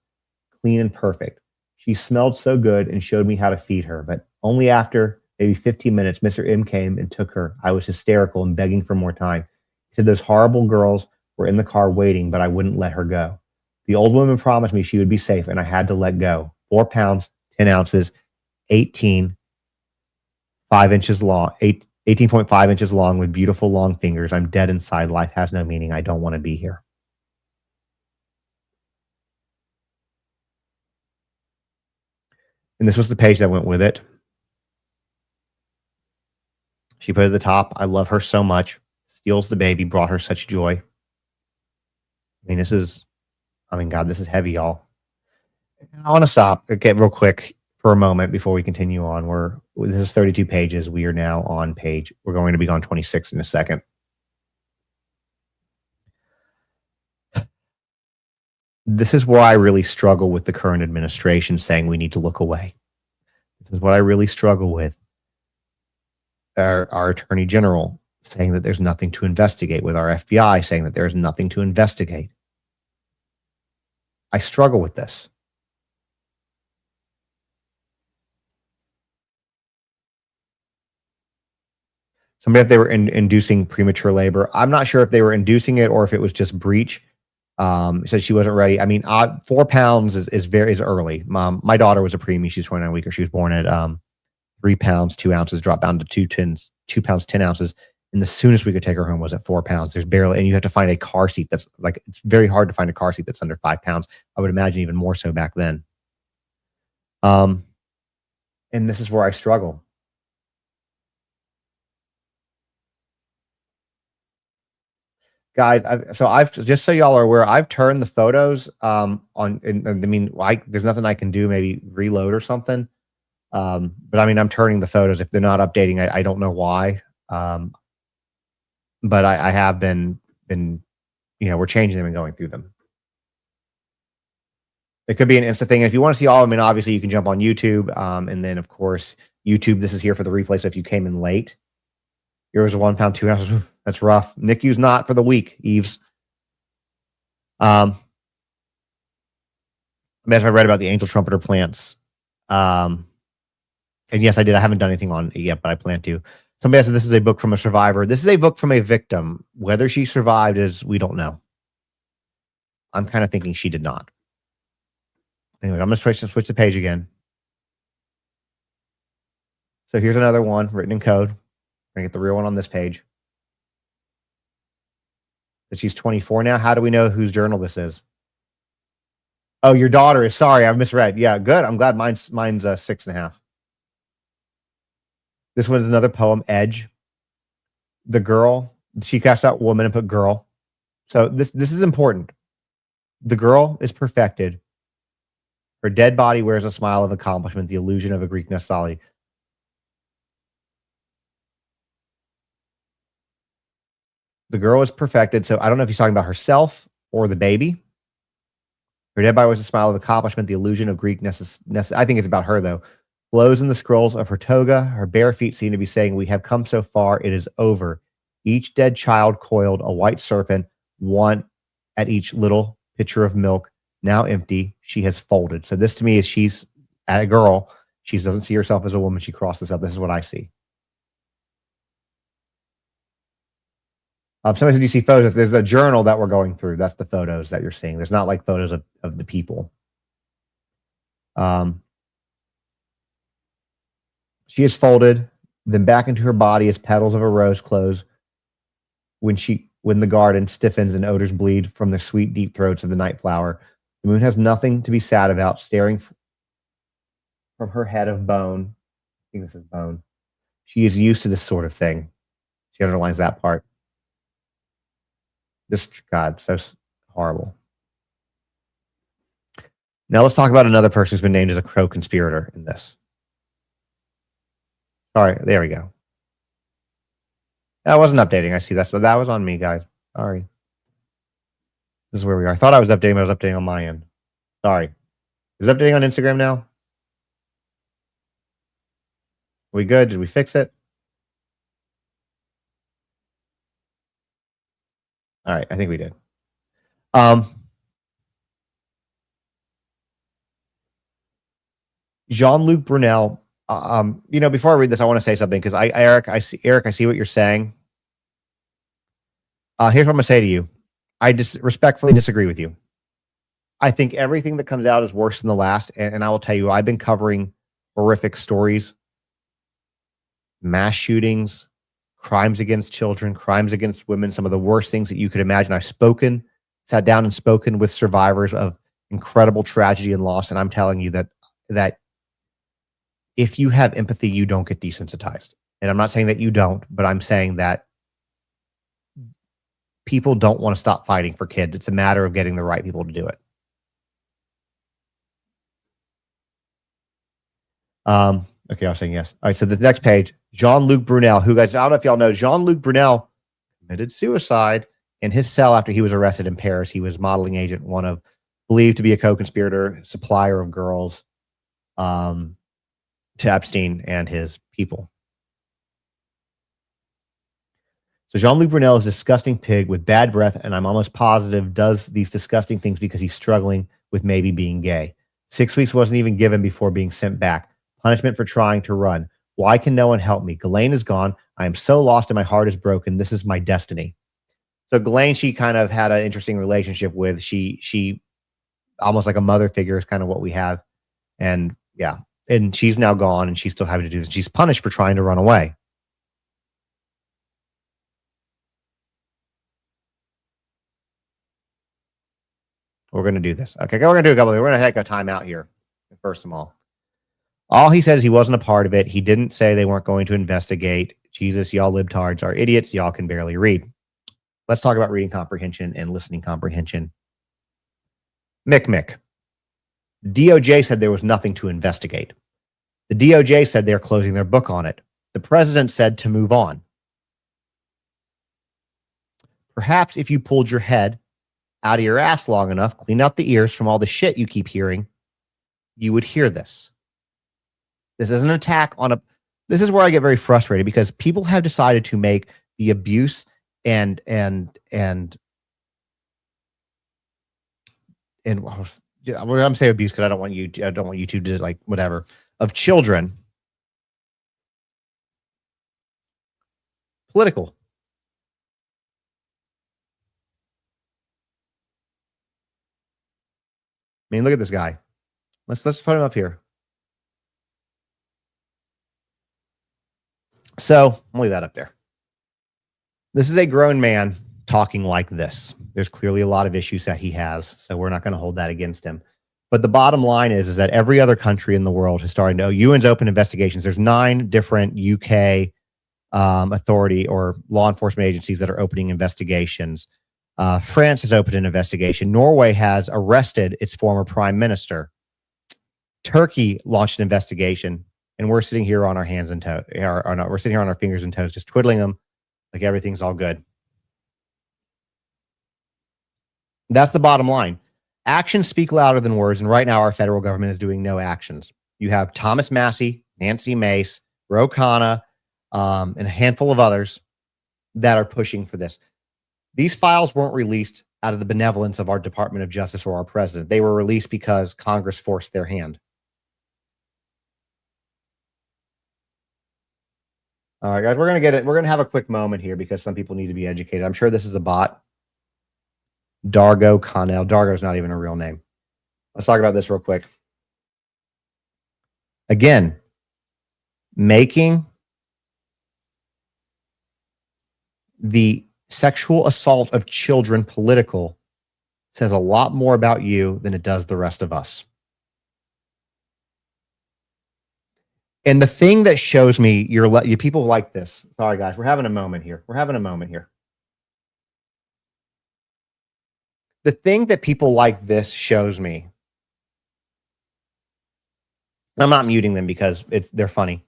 clean and perfect. She smelled so good and showed me how to feed her, but only after maybe 15 minutes, Mr. M came and took her. I was hysterical and begging for more time. He said those horrible girls were in the car waiting, but I wouldn't let her go. The old woman promised me she would be safe, and I had to let go. 4 pounds, 10 ounces, 18.5 inches long with beautiful long fingers. I'm dead inside. Life has no meaning. I don't want to be here. And this was the page that went with it. She put it at the top. I love her so much. Steals the baby, brought her such joy. mean, God, this is heavy, y'all. I want to stop, okay, real quick for a moment before we continue on. This is 32 pages. We are now on page, we're going to be on 26 in a second. This is where I really struggle with the current administration saying we need to look away. This is what I really struggle with. Our attorney general saying that there's nothing to investigate, with our FBI saying that there's nothing to investigate. I struggle with this. Somebody, if they were inducing premature labor, I'm not sure if they were inducing it or if it was just breach. Said she wasn't ready. I mean, 4 pounds is early. My daughter was a preemie. She's 29 weeks. She was born at 3 pounds 2 ounces, dropped down to 2 pounds 10 ounces. And the soonest we could take her home was at 4 pounds. There's barely, and you have to find a car seat that's like, it's very hard to find a car seat that's under 5 pounds. I would imagine even more so back then. And this is where I struggle. Guys, I've just so y'all are aware, I've turned the photos there's nothing I can do, maybe reload or something. But I mean, I'm turning the photos. If they're not updating, I don't know why. But I have been, we're changing them and going through them. It could be an Insta thing. And if you want to see all of them, and obviously you can jump on YouTube. And then of course, YouTube, this is here for the replay. So if you came in late, here was 1 pound 2 ounces. That's rough. NICU's not for the weak, Eves. As I read about the angel trumpeter plants. And yes, I did. I haven't done anything on it yet, but I plan to. Somebody said this is a book from a survivor. This is a book from a victim. Whether she survived we don't know. I'm kind of thinking she did not. Anyway, I'm going to switch the page again. So here's another one written in code. I'm going to get the real one on this page. That she's 24 now. How do we know whose journal this is? Oh, your daughter is. Sorry, I misread. Yeah, good. I'm glad mine's 6.5. This one is another poem, Edge. The girl, she cast out woman and put girl. So this is important. The girl is perfected. Her dead body wears a smile of accomplishment, the illusion of a Greek nostalgia. The girl is perfected. So I don't know if he's talking about herself or the baby. Her dead body wears a smile of accomplishment, the illusion of Greek I think it's about her, though. Blows in the scrolls of her toga. Her bare feet seem to be saying, we have come so far, it is over. Each dead child coiled, a white serpent, one at each little pitcher of milk, now empty, she has folded. So this to me is she's a girl. She doesn't see herself as a woman. She crossed this up. This is what I see. Sometimes when you see photos, there's a journal that we're going through. That's the photos that you're seeing. There's not like photos of the people. She is folded, then back into her body as petals of a rose close when the garden stiffens and odors bleed from the sweet deep throats of the night flower. The moon has nothing to be sad about, staring from her head of bone. I think this is bone. She is used to this sort of thing. She underlines that part. This, God, so horrible. Now let's talk about another person who's been named as a co-conspirator in this. Sorry, there we go. That wasn't updating. I see that. So that was on me, guys. Sorry. This is where we are. I thought I was updating, but I was updating on my end. Sorry. Is it updating on Instagram now? Are we good? Did we fix it? All right, I think we did. Jean-Luc Brunel. Before I read this, I want to say something because Eric, I see what you're saying. Here's what I'm gonna say to you. I respectfully disagree with you. I think everything that comes out is worse than the last, and I will tell you, I've been covering horrific stories, mass shootings, crimes against children, crimes against women, some of the worst things that you could imagine. I've sat down and spoken with survivors of incredible tragedy and loss, and I'm telling you that if you have empathy, you don't get desensitized. And I'm not saying that you don't, but I'm saying that people don't want to stop fighting for kids. It's a matter of getting the right people to do it. Okay, I was saying yes. All right, so the next page, Jean-Luc Brunel, who, guys, I don't know if y'all know, Jean-Luc Brunel committed suicide in his cell after he was arrested in Paris. He was modeling agent, one of believed to be a co-conspirator, supplier of girls to Epstein and his people. So Jean-Luc Brunel is a disgusting pig with bad breath, and I'm almost positive does these disgusting things because he's struggling with maybe being gay. 6 weeks wasn't even given before being sent back. Punishment for trying to run. Why can no one help me? Ghislaine is gone. I am so lost and my heart is broken. This is my destiny. So Ghislaine, she kind of had an interesting relationship with. She almost like a mother figure is kind of what we have. And yeah, and she's now gone and she's still having to do this. She's punished for trying to run away. We're going to do this. Okay, we're going to do a couple. We're going to take a time out here. First of all he said is he wasn't a part of it. He didn't say they weren't going to investigate. Jesus, y'all libtards are idiots. Y'all can barely read. Let's talk about reading comprehension and listening comprehension. Mick. DOJ said there was nothing to investigate. The DOJ said they're closing their book on it. The president said to move on. Perhaps if you pulled your head out of your ass long enough, clean out the ears from all the shit you keep hearing, you would hear this. This is an attack on a... This is where I get very frustrated because people have decided to make the abuse and I'm saying abuse because I don't want YouTube to like whatever of children political. I mean, look at this guy. Let's put him up here. So I'll leave that up there. This is a grown man talking like this. There's clearly a lot of issues that he has, so we're not going to hold that against him. But the bottom line is that every other country in the world is starting to, UN's open investigations. There's 9 different UK authority or law enforcement agencies that are opening investigations. France has opened an investigation. Norway has arrested its former prime minister. Turkey launched an investigation, and we're sitting here on our hands and toes. We're sitting here on our fingers and toes, just twiddling them like everything's all good. That's the bottom line. Actions speak louder than words, and right now our federal government is doing no actions. You have Thomas Massie, Nancy Mace, Ro Khanna, and a handful of others that are pushing for this. These files weren't released out of the benevolence of our Department of Justice or our president. They were released because Congress forced their hand. All right, guys, we're going to get it. We're going to have a quick moment here because some people need to be educated. I'm sure this is a bot. Dargo Connell. Dargo's not even a real name. Let's talk about this real quick. Again, making the sexual assault of children political says a lot more about you than it does the rest of us. And the thing that shows me you people like this. Sorry, guys, we're having a moment here. The thing that people like this shows me. I'm not muting them because they're funny.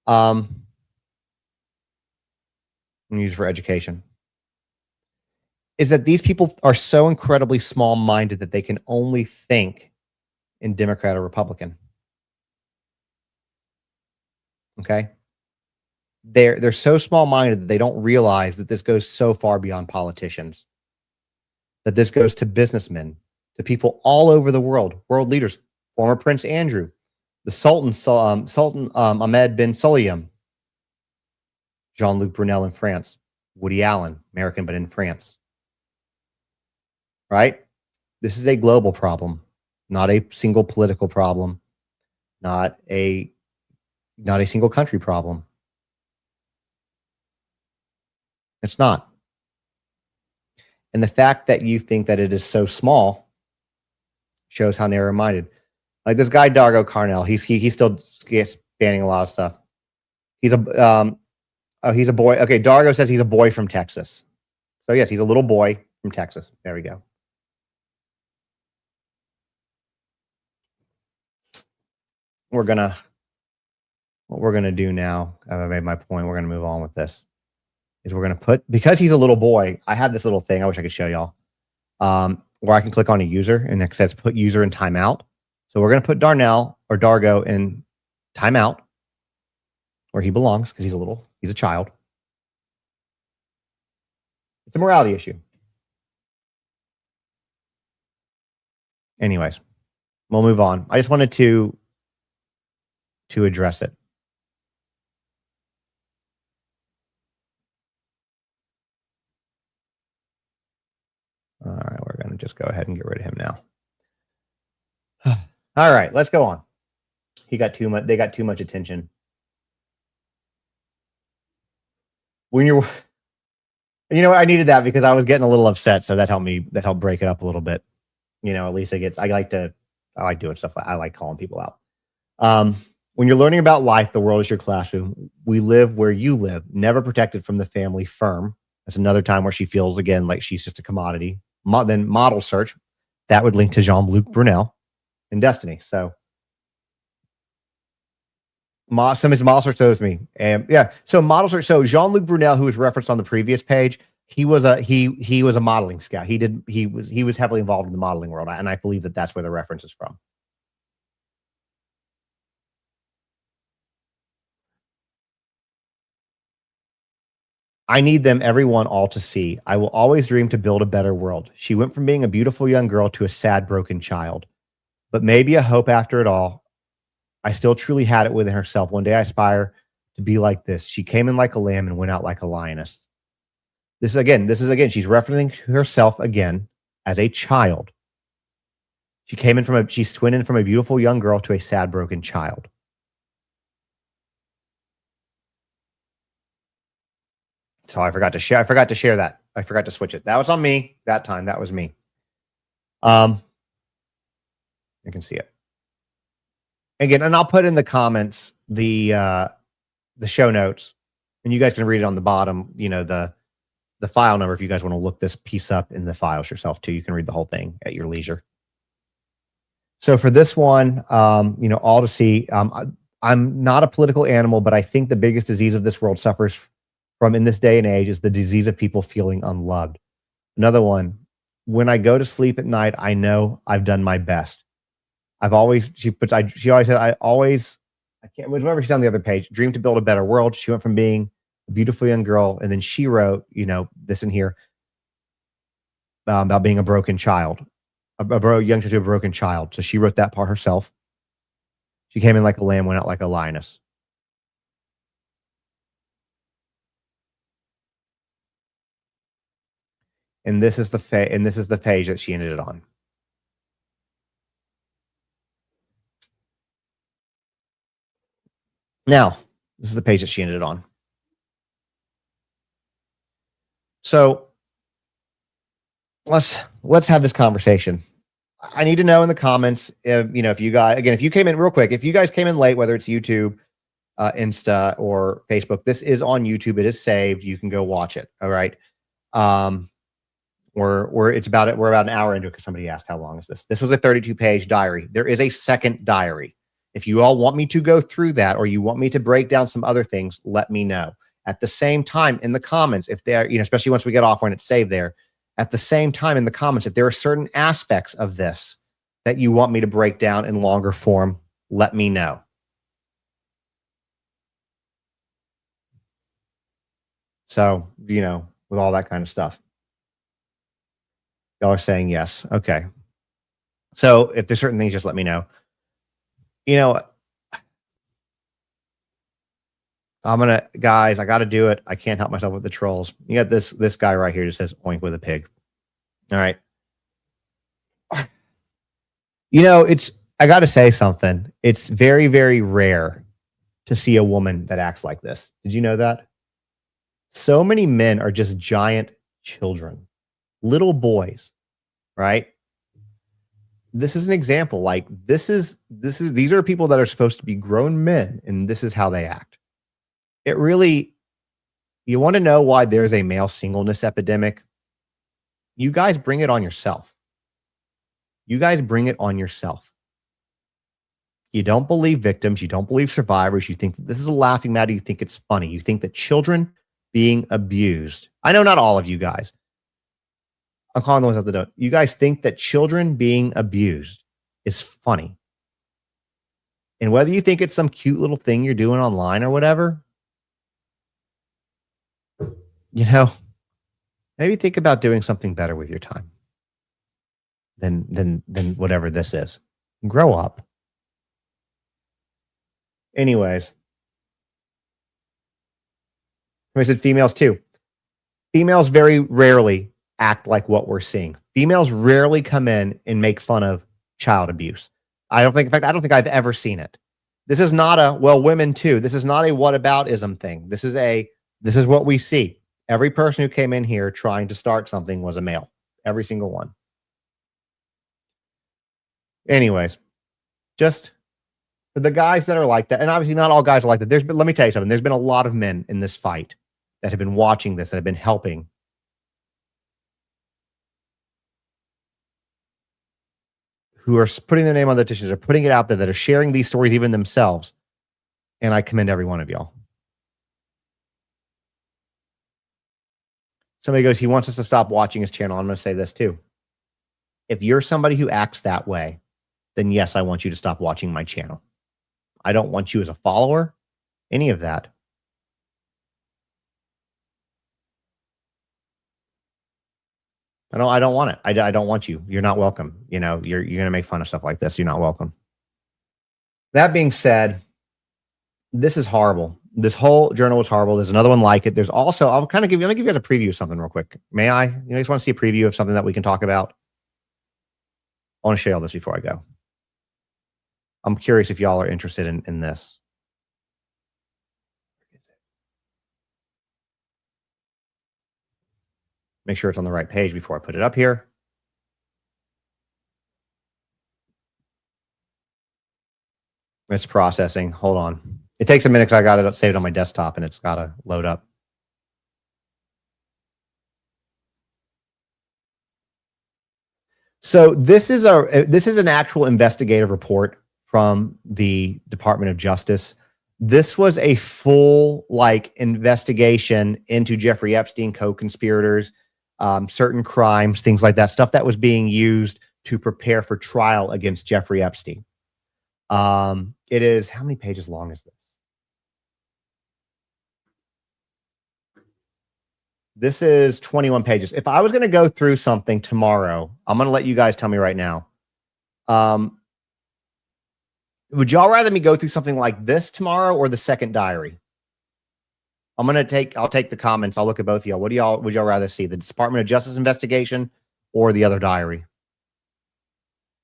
I'm used for education. Is that these people are so incredibly small-minded that they can only think in Democrat or Republican. Okay? They're so small-minded that they don't realize that this goes so far beyond politicians. That this goes to businessmen, to people all over the world leaders, former Prince Andrew, the Sultan Ahmed bin Sulayem, Jean-Luc Brunel in France, Woody Allen, American but in France. Right? This is a global problem, not a single political problem, not a single country problem. It's not. And the fact that you think that it is so small shows how narrow-minded. Like this guy, Dargo Carnell, he's still spanning a lot of stuff. He's a boy. Okay, Dargo says he's a boy from Texas. So yes, he's a little boy from Texas. There we go. What we're gonna do now, I made my point, we're gonna move on with this, is we're gonna put, because he's a little boy, I have this little thing, I wish I could show y'all, where I can click on a user and it says put user in timeout. So we're gonna put Darnell or Dargo in timeout where he belongs, because he's a child. It's a morality issue. Anyways, we'll move on. I just wanted to address it. All right, we're going to just go ahead and get rid of him now. All right, let's go on. They got too much attention. I needed that because I was getting a little upset, so that helped break it up a little bit. At least I like doing stuff. I like calling people out. When you're learning about life, the world is your classroom. We live where you live, never protected from the family firm. That's another time where she feels again like she's just a commodity. Then model search, that would link to Jean-Luc Brunel in Destiny. So somebody's model search shows me. Yeah. So model search. So Jean-Luc Brunel, who was referenced on the previous page, he was a modeling scout. He was heavily involved in the modeling world, and I believe that that's where the reference is from. I need them, everyone, all to see. I will always dream to build a better world. She went from being a beautiful young girl to a sad, broken child. But maybe a hope after it all. I still truly had it within herself. One day I aspire to be like this. She came in like a lamb and went out like a lioness. This is again, she's referencing herself again as a child. She's twinning from a beautiful young girl to a sad, broken child. So I forgot to share that. I forgot to switch it. That was on me that time. That was me. You can see it again, and I'll put in the comments the show notes, and you guys can read it on the bottom. The file number if you guys want to look this piece up in the files yourself too. You can read the whole thing at your leisure. So for this one, all to see. I'm not a political animal, but I think the biggest disease of this world suffers from in this day and age is the disease of people feeling unloved. Another one, when I go to sleep at night, I know I've done my best. She always said, I can't remember, she's on the other page, dream to build a better world. She went from being a beautiful young girl, and then she wrote, this in here, about being a broken child, young to a broken child. So she wrote that part herself. She came in like a lamb, went out like a lioness. And this is the page that she ended it on. Now, this is the page that she ended it on. So let's have this conversation. I need to know in the comments if you guys, again, if you came in real quick, if you guys came in late, whether it's YouTube, Insta, or Facebook, this is on YouTube. It is saved. You can go watch it. All right. We're about an hour into it because somebody asked how long is this. This was a 32-page diary. There is a second diary. If you all want me to go through that, or you want me to break down some other things, let me know. At the same time, in the comments, if they're, especially once we get off when it's saved there, at the same time in the comments, if there are certain aspects of this that you want me to break down in longer form, let me know. So, with all that kind of stuff. Y'all are saying yes. Okay. So if there's certain things, just let me know. Guys, I got to do it. I can't help myself with the trolls. You got this guy right here that says oink with a pig. All right. I got to say something. It's very, very rare to see a woman that acts like this. Did you know that? So many men are just giant children. Little boys, right? This is an example. Like these are people that are supposed to be grown men, and this is how they act. You want to know why there's a male singleness epidemic? You guys bring it on yourself. You guys bring it on yourself. You don't believe victims. You don't believe survivors. You think that this is a laughing matter. You think it's funny. You think that children being abused. I know not all of you guys. I'm calling the ones out that don't. You guys think that children being abused is funny. And whether you think it's some cute little thing you're doing online or whatever, you know, maybe think about doing something better with your time than whatever this is. Grow up. Anyways. I said females too. Females very rarely act like what we're seeing. Females rarely come in and make fun of child abuse. I don't think I've ever seen it. This is not a, well, women too. This is not a whataboutism thing. This is what we see. Every person who came in here trying to start something was a male. Every single one. Anyways, just for the guys that are like that, and obviously not all guys are like that. Let me tell you something. There's been a lot of men in this fight that have been watching this, that have been helping. Who are putting their name on the petitions, are putting it out there, that are sharing these stories even themselves. And I commend every one of y'all. Somebody goes, he wants us to stop watching his channel. I'm going to say this too. If you're somebody who acts that way, then yes, I want you to stop watching my channel. I don't want you as a follower, any of that. I don't want it. I don't want you. You're not welcome. You know, you're going to make fun of stuff like this. You're not welcome. That being said, this is horrible. This whole journal was horrible. There's another one like it. There's also, let me give you guys a preview of something real quick. May I? You guys want to see a preview of something that we can talk about? I want to show you all this before I go. I'm curious if y'all are interested in this. Make sure it's on the right page before I put it up here. It's processing. Hold on. It takes a minute because I got it saved on my desktop and it's got to load up. So this is an actual investigative report from the Department of Justice. This was a full investigation into Jeffrey Epstein, co-conspirators, certain crimes, things like that, stuff that was being used to prepare for trial against Jeffrey Epstein. It is, how many pages long is this? This is 21 pages. If I was going to go through something tomorrow, I'm going to let you guys tell me right now. Would y'all rather me go through something like this tomorrow or the second diary? I'll take the comments. I'll look at both of y'all. Would y'all rather see the Department of Justice investigation or the other diary?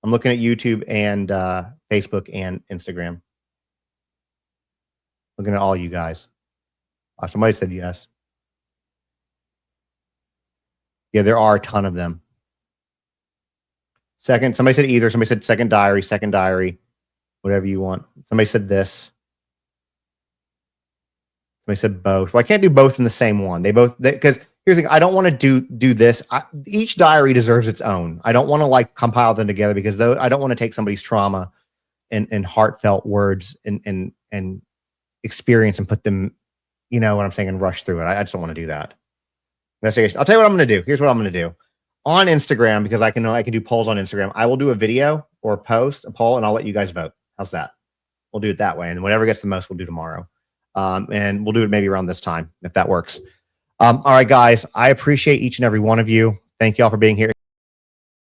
I'm looking at YouTube and Facebook and Instagram. Looking at all you guys. Somebody said yes. Yeah, there are a ton of them. Somebody said either. Somebody said second diary, whatever you want. Somebody said this. Somebody said both. Well, I can't do both in the same one. Because here's the thing, I don't want to do this. Each diary deserves its own. I don't want to compile them together because I don't want to take somebody's trauma and heartfelt words and experience and put them, you know what I'm saying, and rush through it. I just don't want to do that. Investigation. I'll tell you what I'm going to do. Here's what I'm going to do. On Instagram, because I can do polls on Instagram, I will do a video or a poll, and I'll let you guys vote. How's that? We'll do it that way. And whatever gets the most, we'll do tomorrow. And we'll do it maybe around this time, if that works. All right, guys, I appreciate each and every one of you. Thank you all for being here.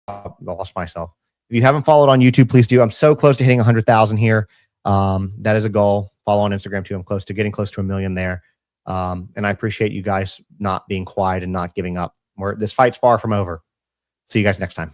I lost myself. If you haven't followed on YouTube, please do. I'm so close to hitting 100,000 here. That is a goal. Follow on Instagram too. I'm getting close to 1 million there. And I appreciate you guys not being quiet and not giving up. This fight's far from over. See you guys next time.